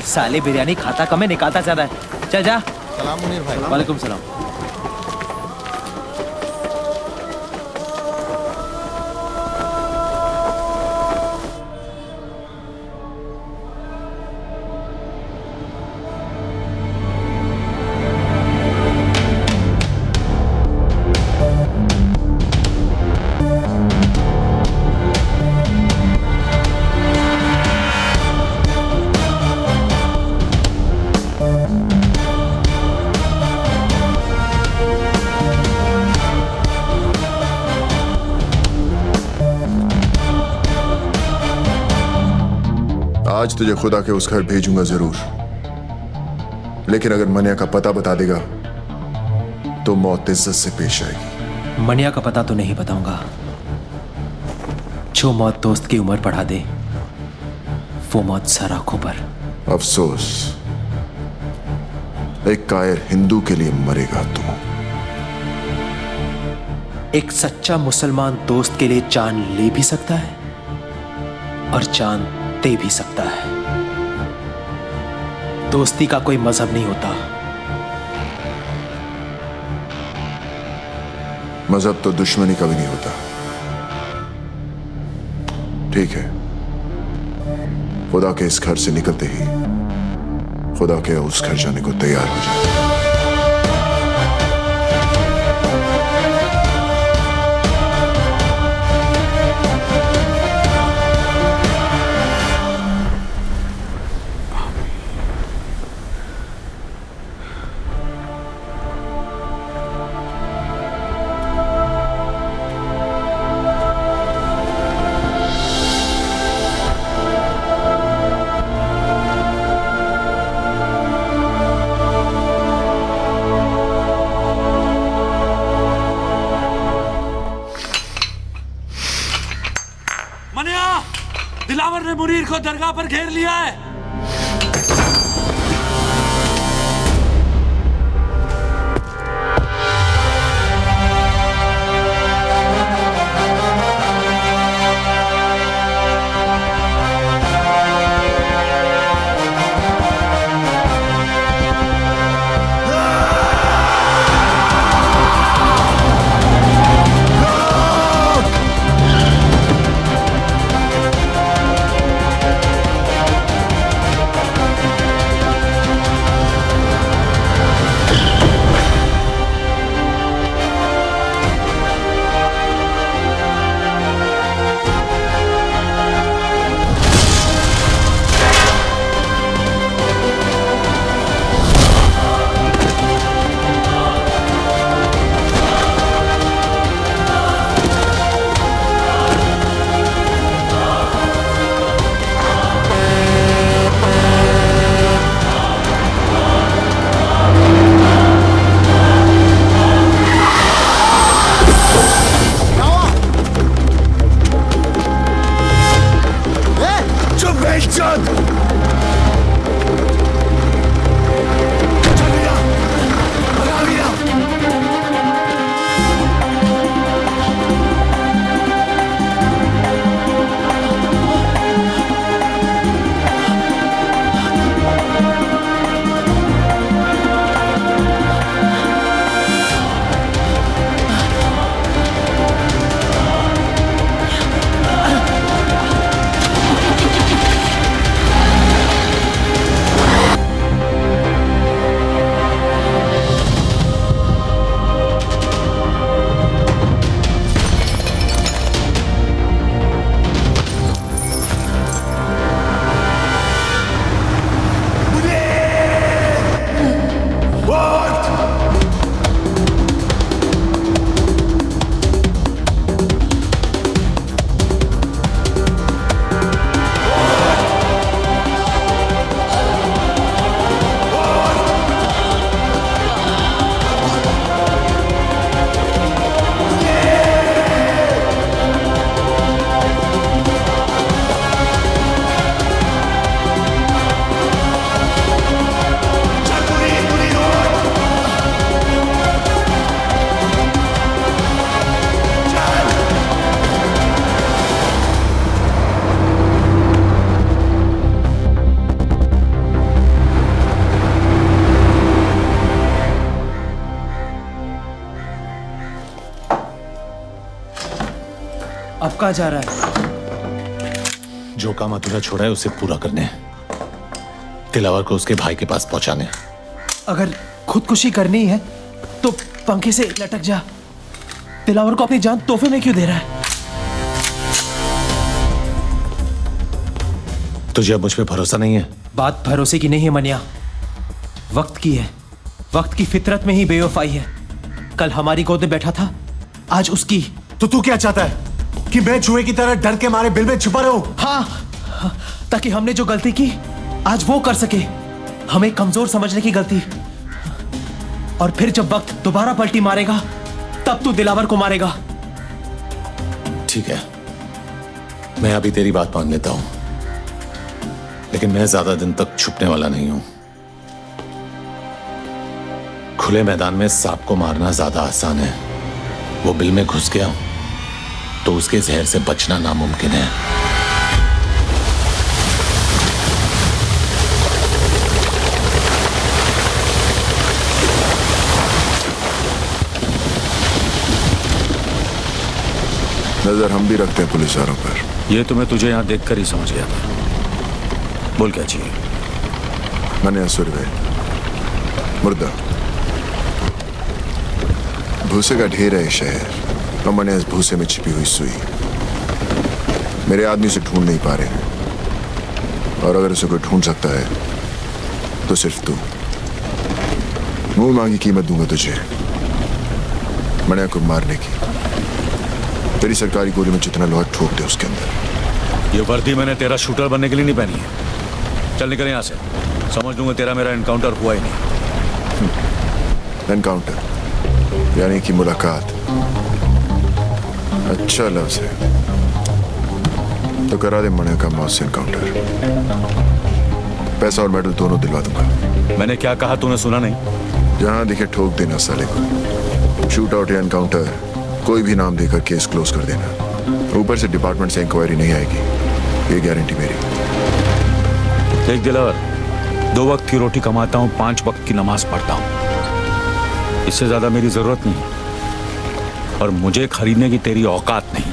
साले बिरयानी खाता कम है, निकालता ज्यादा है। चल जा। सलाम मुनीर भाई। वालेकुम सलाम। आज तुझे खुदा के उस घर भेजूंगा जरूर, लेकिन अगर मनिया का पता बता देगा तो मौत इज्जत से पेश आएगी। मनिया का पता तो नहीं बताऊंगा। जो मौत दोस्त की उम्र बढ़ा दे वो मौत सर आंखों पर। अफसोस, एक कायर हिंदू के लिए मरेगा तू। एक सच्चा मुसलमान दोस्त के लिए जान ले भी सकता है और जान दे भी सकता है। दोस्ती का कोई मजहब नहीं होता। मजहब तो दुश्मनी का भी नहीं होता। ठीक है, खुदा के इस घर से निकलते ही खुदा के उस घर जाने को तैयार हो जाए। दिलावर ने मुनीर को दरगाह पर घेर लिया है। अब कहाँ जा रहा है? जो काम अधूरा छोड़ा है उसे पूरा करने, दिलावर को उसके भाई के पास पहुंचाने। अगर खुदकुशी करनी है तो पंखे से लटक जा। दिलावर को अपनी जान तोहफे में क्यों दे रहा है? तुझे अब मुझ पे भरोसा नहीं है? बात भरोसे की नहीं है मनिया, वक्त की है। वक्त की फितरत में ही बेवफाई है। कल हमारी गोद में बैठा था, आज उसकी। तो तू क्या चाहता है कि मैं चूहे की तरह डर के मारे बिल में छुपा रहूं? हाँ, ताकि हमने जो गलती की आज वो कर सके। हमें कमजोर समझने की गलती। और फिर जब वक्त दोबारा पलटी मारेगा तब तू दिलावर को मारेगा। ठीक है, मैं अभी तेरी बात मान लेता हूं, लेकिन मैं ज्यादा दिन तक छुपने वाला नहीं हूं। खुले मैदान में सांप को मारना ज्यादा आसान है, वो बिल में घुस गया तो उसके जहर से बचना नामुमकिन है। नजर हम भी रखते हैं पुलिस वालों पर। ये तो मैं तुझे यहां देखकर ही समझ गया था। बोल क्या चाहिए? मनिया सुरवे, मुर्दा, भूसे का ढेर है शहर और मनिया इस भूसे में छिपी हुई सुई। मेरे आदमी से ढूंढ नहीं पा रहे हैं, और अगर उसे कोई ढूंढ सकता है तो सिर्फ तू। मुंह मांगी कीमत दूंगा तुझे मनिया को मारने की। तेरी सरकारी गोली में जितना लोहा ठोक दे उसके अंदर। ये वर्दी मैंने तेरा शूटर बनने के लिए नहीं पहनी है। चल निकल यहाँ से, समझ लूंगा तेरा मेरा एनकाउंटर हुआ ही नहीं। एनकाउंटर यानी कि मुलाकात। अच्छा लफ्ज है, तो करा दे मनिया का मौत से एनकाउंटर। पैसा और मेडल दोनों दिलवा दूंगा। मैंने क्या कहा तूने सुना नहीं? जहां दिखे ठोक देना साले को। शूट आउट या एनकाउंटर कोई भी नाम देकर केस क्लोज कर देना। ऊपर से डिपार्टमेंट से इंक्वायरी नहीं आएगी, ये गारंटी मेरी। देख दिलावर, 2 वक्त की रोटी कमाता हूँ, 5 वक्त की नमाज पढ़ता हूँ। इससे ज्यादा मेरी जरूरत नहीं, और मुझे खरीदने की तेरी औकात नहीं।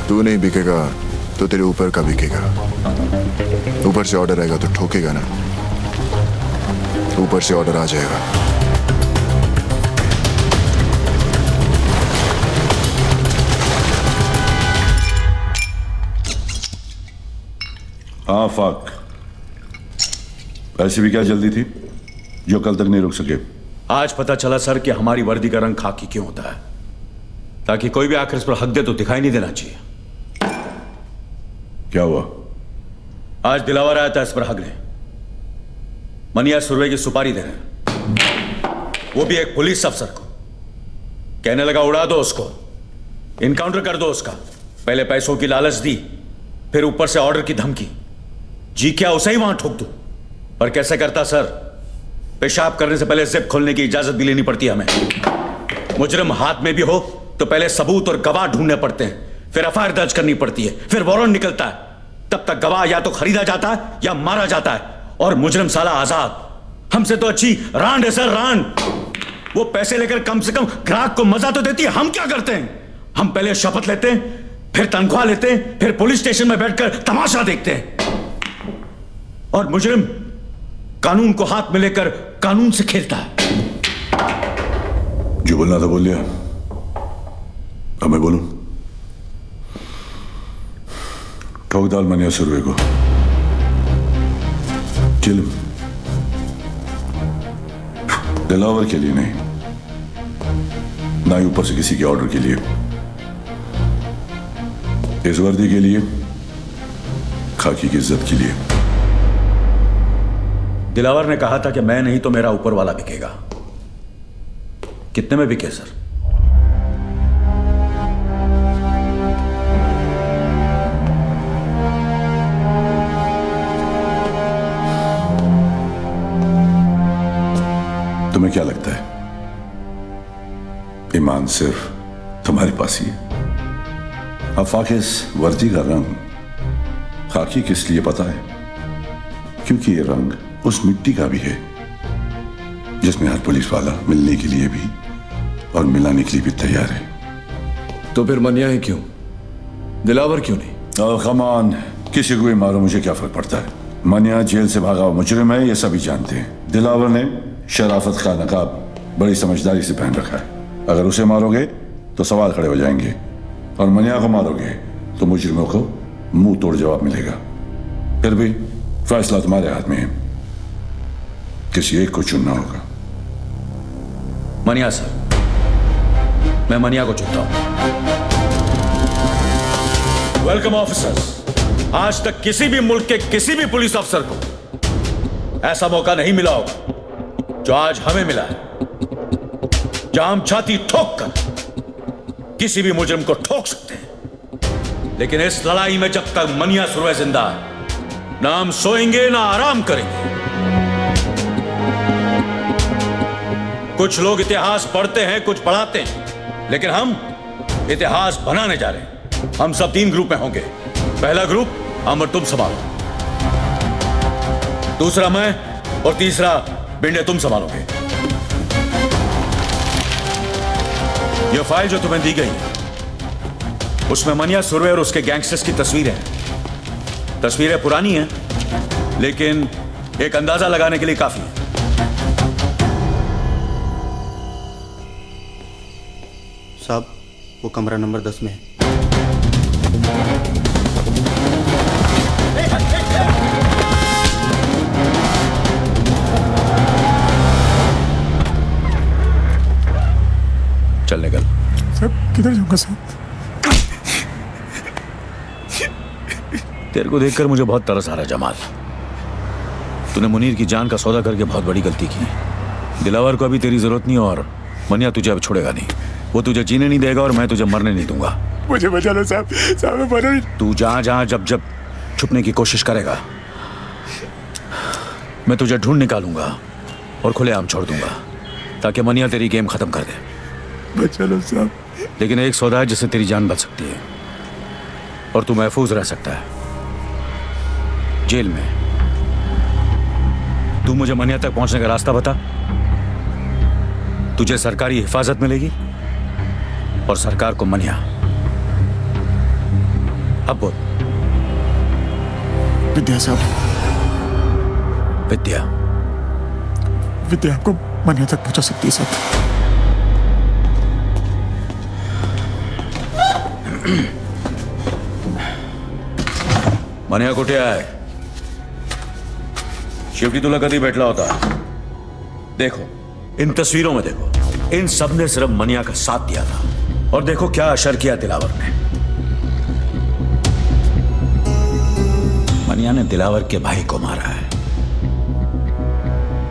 तू नहीं बिकेगा तो तेरे ऊपर का बिकेगा। ऊपर से ऑर्डर आएगा तो ठोकेगा ना। ऊपर से ऑर्डर आ जाएगा। हाँ फाक, ऐसी भी क्या जल्दी थी जो कल तक नहीं रुक सके? आज पता चला सर कि हमारी वर्दी का रंग खाकी क्यों होता है, ताकि कोई भी आकर इस पर हक दे तो दिखाई नहीं देना चाहिए। क्या हुआ? आज दिलावर आया था इस पर हक ले। मनिया सुरवे की सुपारी दे रहे, वो भी एक पुलिस अफसर को। कहने लगा उड़ा दो उसको, इनकाउंटर कर दो उसका। पहले पैसों की लालच दी, फिर ऊपर से ऑर्डर की धमकी। जी क्या उसे ही वहां ठोक दूं? पर कैसे करता सर? पेशाब करने से पहले जिप खोलने की इजाजत भी लेनी पड़ती है हमें। मुजरिम हाथ में भी हो तो पहले सबूत और गवाह ढूंढने पड़ते हैं, फिर एफआईआर दर्ज करनी पड़ती है, फिर वारंट निकलता है। तब तक गवाह या तो खरीदा जाता है या मारा जाता है, और मुजरिम साला आजाद। हमसे तो अच्छी रांड है सर, रांड। वो पैसे लेकर कम से कम ग्राहक को मजा तो देती है। हम क्या करते हैं? हम पहले शपथ लेते हैं, फिर तनख्वाह लेते हैं, फिर पुलिस स्टेशन में बैठकर तमाशा देखते हैं। और मुजरिम कानून को हाथ में लेकर कानून से खेलता है। जो बोलना था बोल लिया, अब मैं बोलूं? ठोक डाल मनिया सुरवे को। चिल, दिलावर के लिए नहीं, ना ही ऊपर से किसी के ऑर्डर के लिए। इस वर्दी के लिए, खाकी की इज्जत के लिए। दिलावर ने कहा था कि मैं नहीं तो मेरा ऊपर वाला बिकेगा। कितने में बिके सर? तुम्हें क्या लगता है ईमान सिर्फ तुम्हारे पास ही है? आफाक, इस वर्दी का रंग खाकी किस लिए पता है? क्योंकि ये रंग उस मिट्टी का भी है जिसमें हर पुलिस वाला मिलने के लिए भी और मिलाने के लिए भी तैयार है। तो फिर मनिया ही क्यों, दिलावर क्यों नहीं? कम ऑन, किसी को भी मारो, मुझे क्या फर्क पड़ता है? मनिया जेल से भागा मुजरिम है, ये सभी जानते हैं। दिलावर ने शराफत का नकाब बड़ी समझदारी से पहन रखा है। अगर उसे मारोगे तो सवाल खड़े हो जाएंगे, और मनिया को मारोगे तो मुजरिमों को मुंह तोड़ जवाब मिलेगा। फिर भी फैसला तुम्हारे हाथ में है, किसी एक को चुनना होगा। मनिया सर, मैं मनिया को चुनता हूं। Welcome officers. आज तक किसी भी मुल्क के किसी भी पुलिस अफसर को ऐसा मौका नहीं मिला होगा जो आज हमें मिला है। जहां हम छाती ठोक कर किसी भी मुजरिम को ठोक सकते हैं, लेकिन इस लड़ाई में जब तक मनिया सुरवे जिंदा है, ना हम सोएंगे ना आराम करेंगे। कुछ लोग इतिहास पढ़ते हैं, कुछ पढ़ाते हैं, लेकिन हम इतिहास बनाने जा रहे हैं। हम सब 3 ग्रुप में होंगे। पहला ग्रुप हम और तुम संभालो, दूसरा मैं, और तीसरा बिंडे तुम संभालोगे। यह फाइल जो तुम्हें दी गई है, उसमें मनिया सुरवे और उसके गैंगस्टर्स की तस्वीरें हैं। तस्वीरें पुरानी हैं, लेकिन एक अंदाजा लगाने के लिए काफी है। साहब, वो कमरा नंबर 10 में है। चल निकल। साहब किधर जाऊंगा साहब? तेरे को देखकर मुझे बहुत तरस आ रहा है जमाल। तूने मुनीर की जान का सौदा करके बहुत बड़ी गलती की। दिलावर को अभी तेरी जरूरत नहीं, और मनिया तुझे अब छोड़ेगा नहीं। वो तुझे जीने नहीं देगा और मैं तुझे मरने नहीं दूंगा। मुझे बचा लो साहब, साहब मैं मर नहीं। तू जहां जहां जब जब छुपने की कोशिश करेगा, मैं तुझे ढूंढ निकालूंगा और खुलेआम छोड़ दूंगा, ताकि मनिया तेरी गेम खत्म कर दे। बचा लो साहब। लेकिन एक सौदा है जिससे तेरी जान बच सकती है और तू महफूज रह सकता है जेल में। तू मुझे मनिया तक पहुंचने का रास्ता बता। तुझे सरकारी हिफाजत मिलेगी और सरकार को मनिया। अब बोल। विद्या साहब। विद्या? विद्या आपको मनिया तक पहुंचा सकती है साहब। मनिया कुठे आहे? शेवटी तुला कधी भेटला होता? देखो, इन तस्वीरों में देखो, इन सब ने सिर्फ मनिया का साथ दिया था, और देखो क्या असर किया दिलावर ने। मनिया ने दिलावर के भाई को मारा है।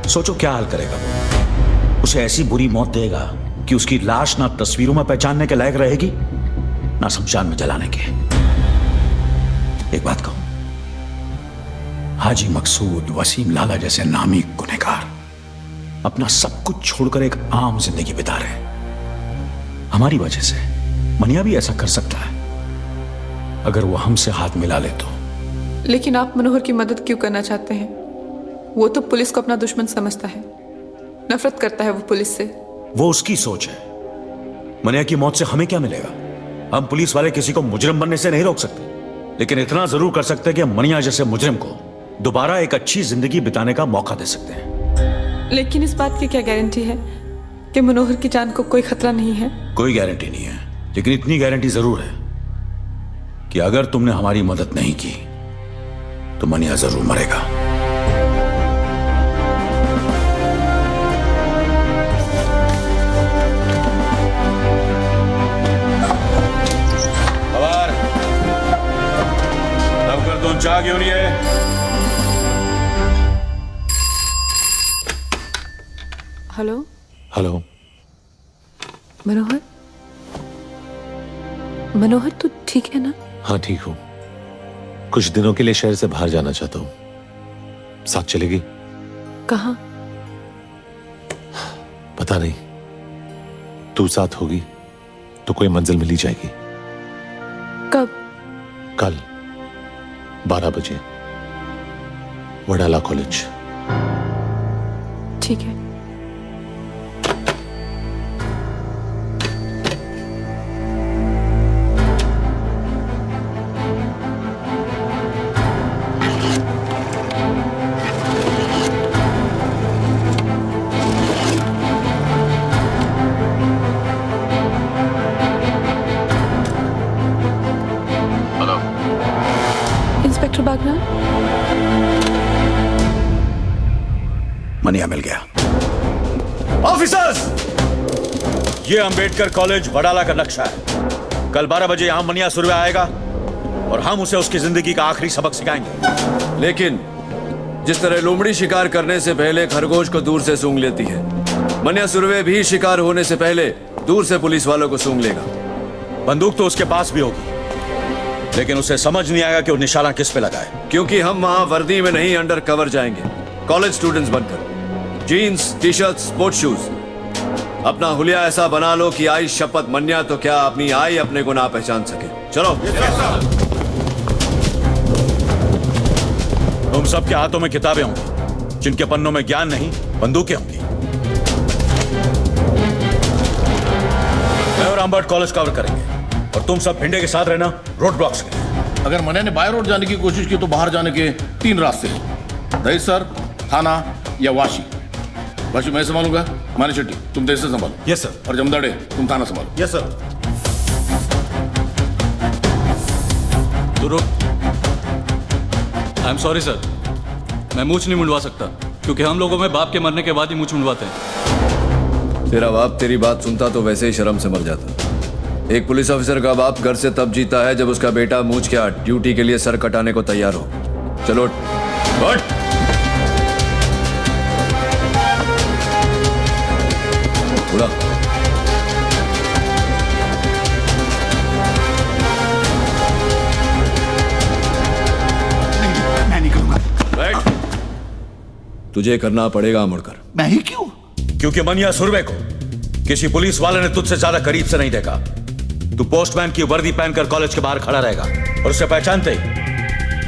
सोचो क्या हाल करेगा वो। उसे ऐसी बुरी मौत देगा कि उसकी लाश ना तस्वीरों में पहचानने के लायक रहेगी, ना शमशान में जलाने के। एक बात कहूं, हाजी मकसूद, वसीम लाला जैसे नामी गुनहगार अपना सब कुछ छोड़कर एक आम जिंदगी बिता रहे हैं। हमारी वजह से मनिया भी ऐसा कर सकता है अगर वो हमसे हाथ मिला ले तो। लेकिन आप मनोहर की मदद क्यों करना चाहते हैं? वो तो पुलिस को अपना दुश्मन समझता है, नफरत करता है वो पुलिस से। वो उसकी सोच है। मनिया की मौत से हमें क्या मिलेगा? हम पुलिस वाले किसी को मुजरिम बनने से नहीं रोक सकते, लेकिन इतना जरूर कर सकते हैं कि मनिया जैसे मुजरिम को दोबारा एक अच्छी जिंदगी बिताने का मौका दे सकते हैं। लेकिन इस बात की क्या गारंटी है कि मनोहर की जान को कोई खतरा नहीं है? कोई गारंटी नहीं है, लेकिन इतनी गारंटी जरूर है कि अगर तुमने हमारी मदद नहीं की तो मनिया जरूर मरेगा। लवकर 2 चहा घेऊन ये। हेलो। हेलो। मनोहर? मनोहर तू ठीक है ना? हाँ ठीक हूं। कुछ दिनों के लिए शहर से बाहर जाना चाहता हूं। साथ चलेगी? कहाँ? पता नहीं। तू साथ होगी तो कोई मंजिल मिल ही जाएगी। कब? कल 12 बजे, वडाला कॉलेज। ठीक है। इंस्पेक्टर बागनान? मनिया मिल गया। ऑफिसर्स, ये अंबेडकर कॉलेज वडाला का नक्शा है। कल 12 बजे यहां मनिया सुरवे आएगा और हम उसे उसकी जिंदगी का आखिरी सबक सिखाएंगे। लेकिन जिस तरह लोमड़ी शिकार करने से पहले खरगोश को दूर से सूंघ लेती है, मन्या सुरवे भी शिकार होने से पहले दूर से पुलिस वालों को सूंघ लेगा। बंदूक तो उसके पास भी होगी, लेकिन उसे समझ नहीं आएगा कि वो निशाना किस पे लगाए। क्योंकि हम वहां वर्दी में नहीं, अंडर कवर जाएंगे, कॉलेज स्टूडेंट्स बनकर। Jeans, T shirt, sports shoes. अपना हुलिया ऐसा बना लो कि आई शपथ मन्या तो क्या अपनी आई अपने को ना पहचान सके। चलो। तुम सबके हाथों में किताबें होंगी, जिनके पन्नों में ज्ञान नहीं, बंदूकें होंगी। मैं और अम्बर्ट कॉलेज कवर करेंगे और तुम सब भिंडे के साथ रहना रोड ब्लॉक्स के। अगर मन्या ने बाय रोड जाने की कोशिश की तो बाहर जाने के 3 रास्ते हैं, दहीसर, थाना या वाशी। वाशी मैं संभालूंगा, मानी शेट्टी तुम दहीसर संभालो। Yes sir. और जमदाड़े तुम थाना संभालो। Yes sir. I am sorry sir, मैं मूछ नहीं मुंडवा सकता, क्योंकि हम लोगों में बाप के मरने के बाद ही मूछ मुंडवाते हैं। तेरा बाप तेरी बात सुनता तो वैसे ही शर्म से मर जाता। एक पुलिस ऑफिसर का बाप घर से तब जीता है जब उसका बेटा मूछ के ड्यूटी के लिए सर कटाने को तैयार हो। चलो उठ। उड़ा। मैं नहीं करूंगा। बैठ। तुझे करना पड़ेगा मुड़कर। मैं ही क्यों? क्योंकि मन्या सुरवे को किसी पुलिस वाले ने तुझसे ज्यादा करीब से नहीं देखा। तू पोस्टमैन की वर्दी पहनकर कॉलेज के बाहर खड़ा रहेगा और उसे पहचानते ही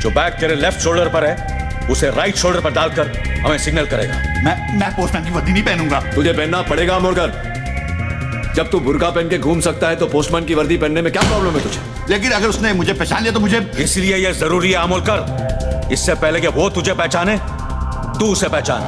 जो बैग तेरे लेफ्ट शोल्डर पर है उसे राइट शोल्डर पर डालकर हमें सिग्नल करेगा। मैं पोस्टमैन की वर्दी नहीं पहनूंगा। तुझे पहनना पड़ेगा मुड़कर। जब तू बुर्का पहन के घूम सकता है तो पोस्टमैन की वर्दी पहनने में क्या प्रॉब्लम है तुझे? लेकिन अगर उसने मुझे पहचान लिया तो मुझे। इसलिए यह जरूरी है अमोलकर, इससे पहले कि वो तुझे पहचाने तू उसे पहचान।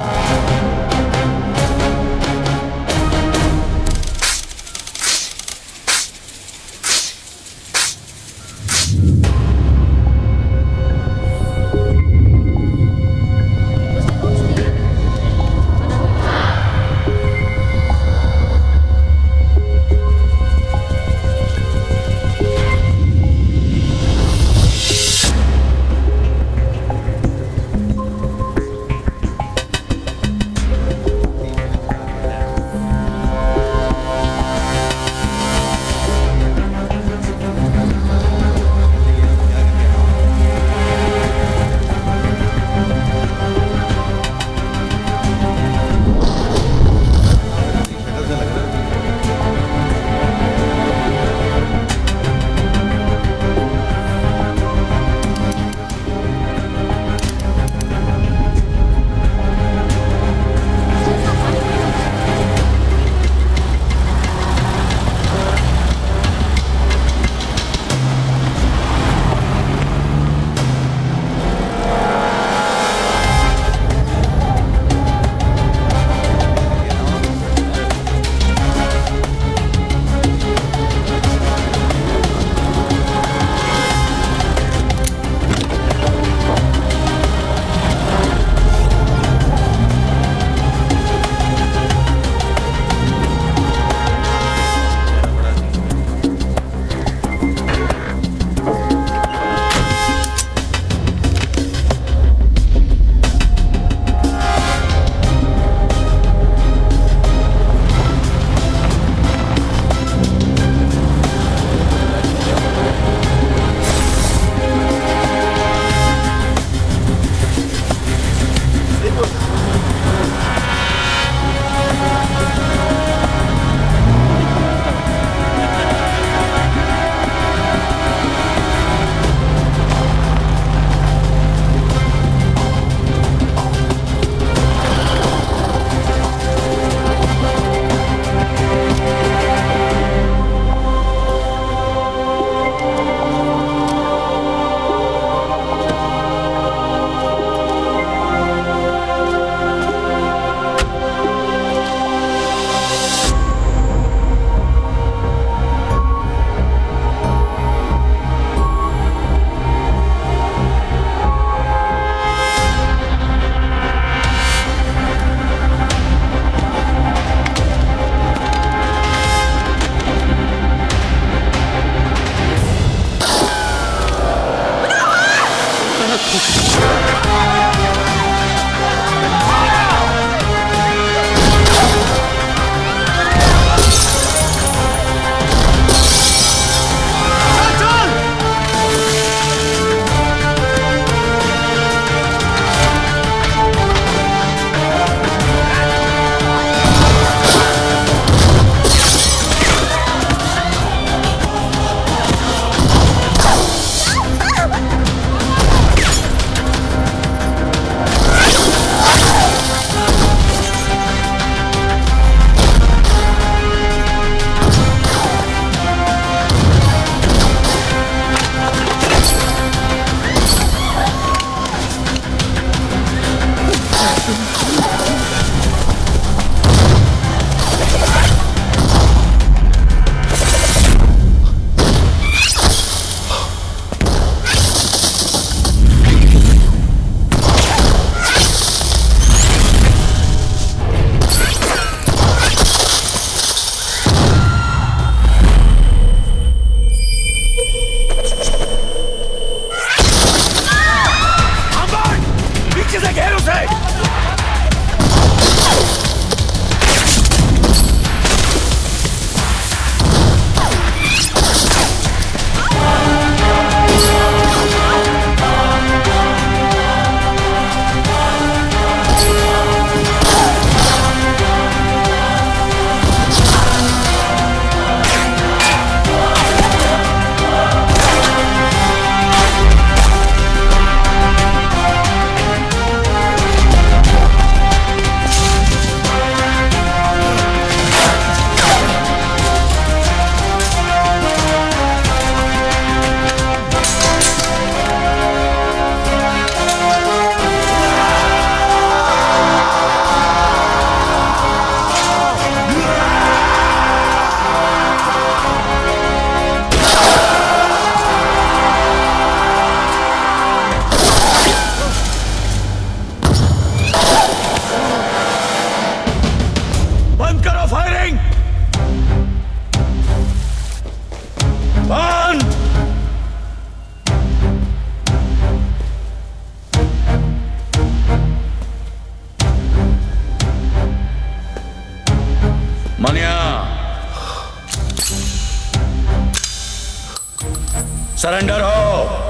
सरेंडर हो।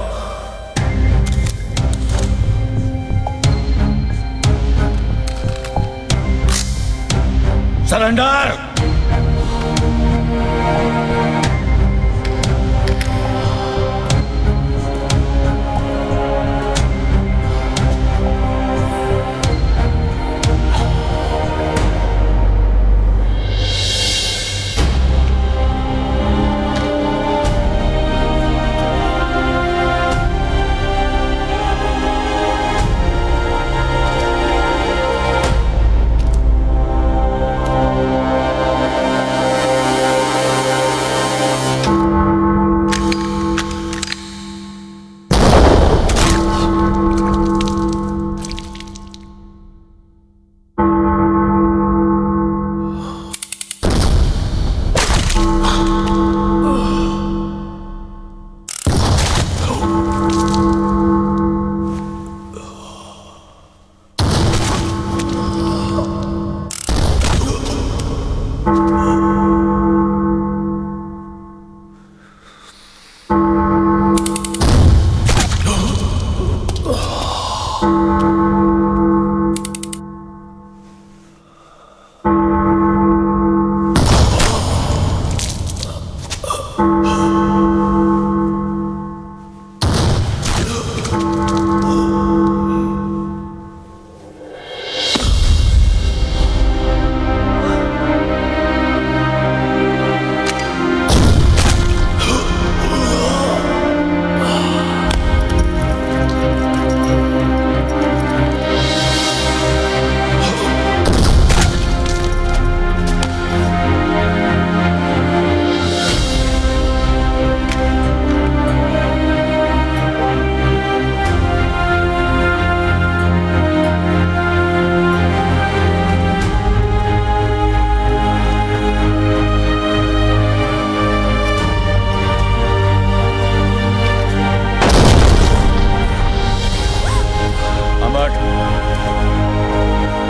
सरेंडर।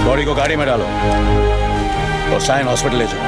बॉडी को गाड़ी में डालो और साइन हॉस्पिटल ले जाओ।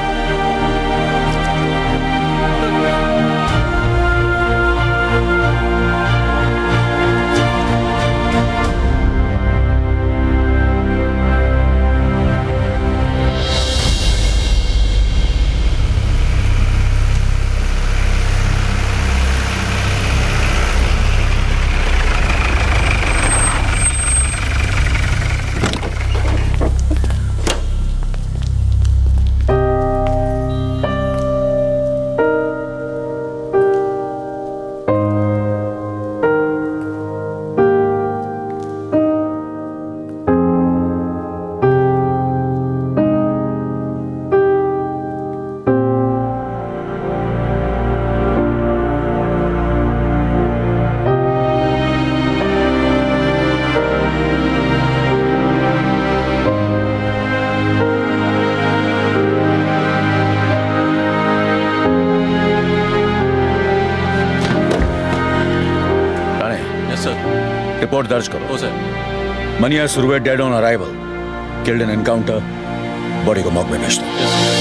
रिपोर्ट दर्ज करो। Sir. Manya Surve dead on arrival, killed in encounter, body को मॉर्ग में भेज दो।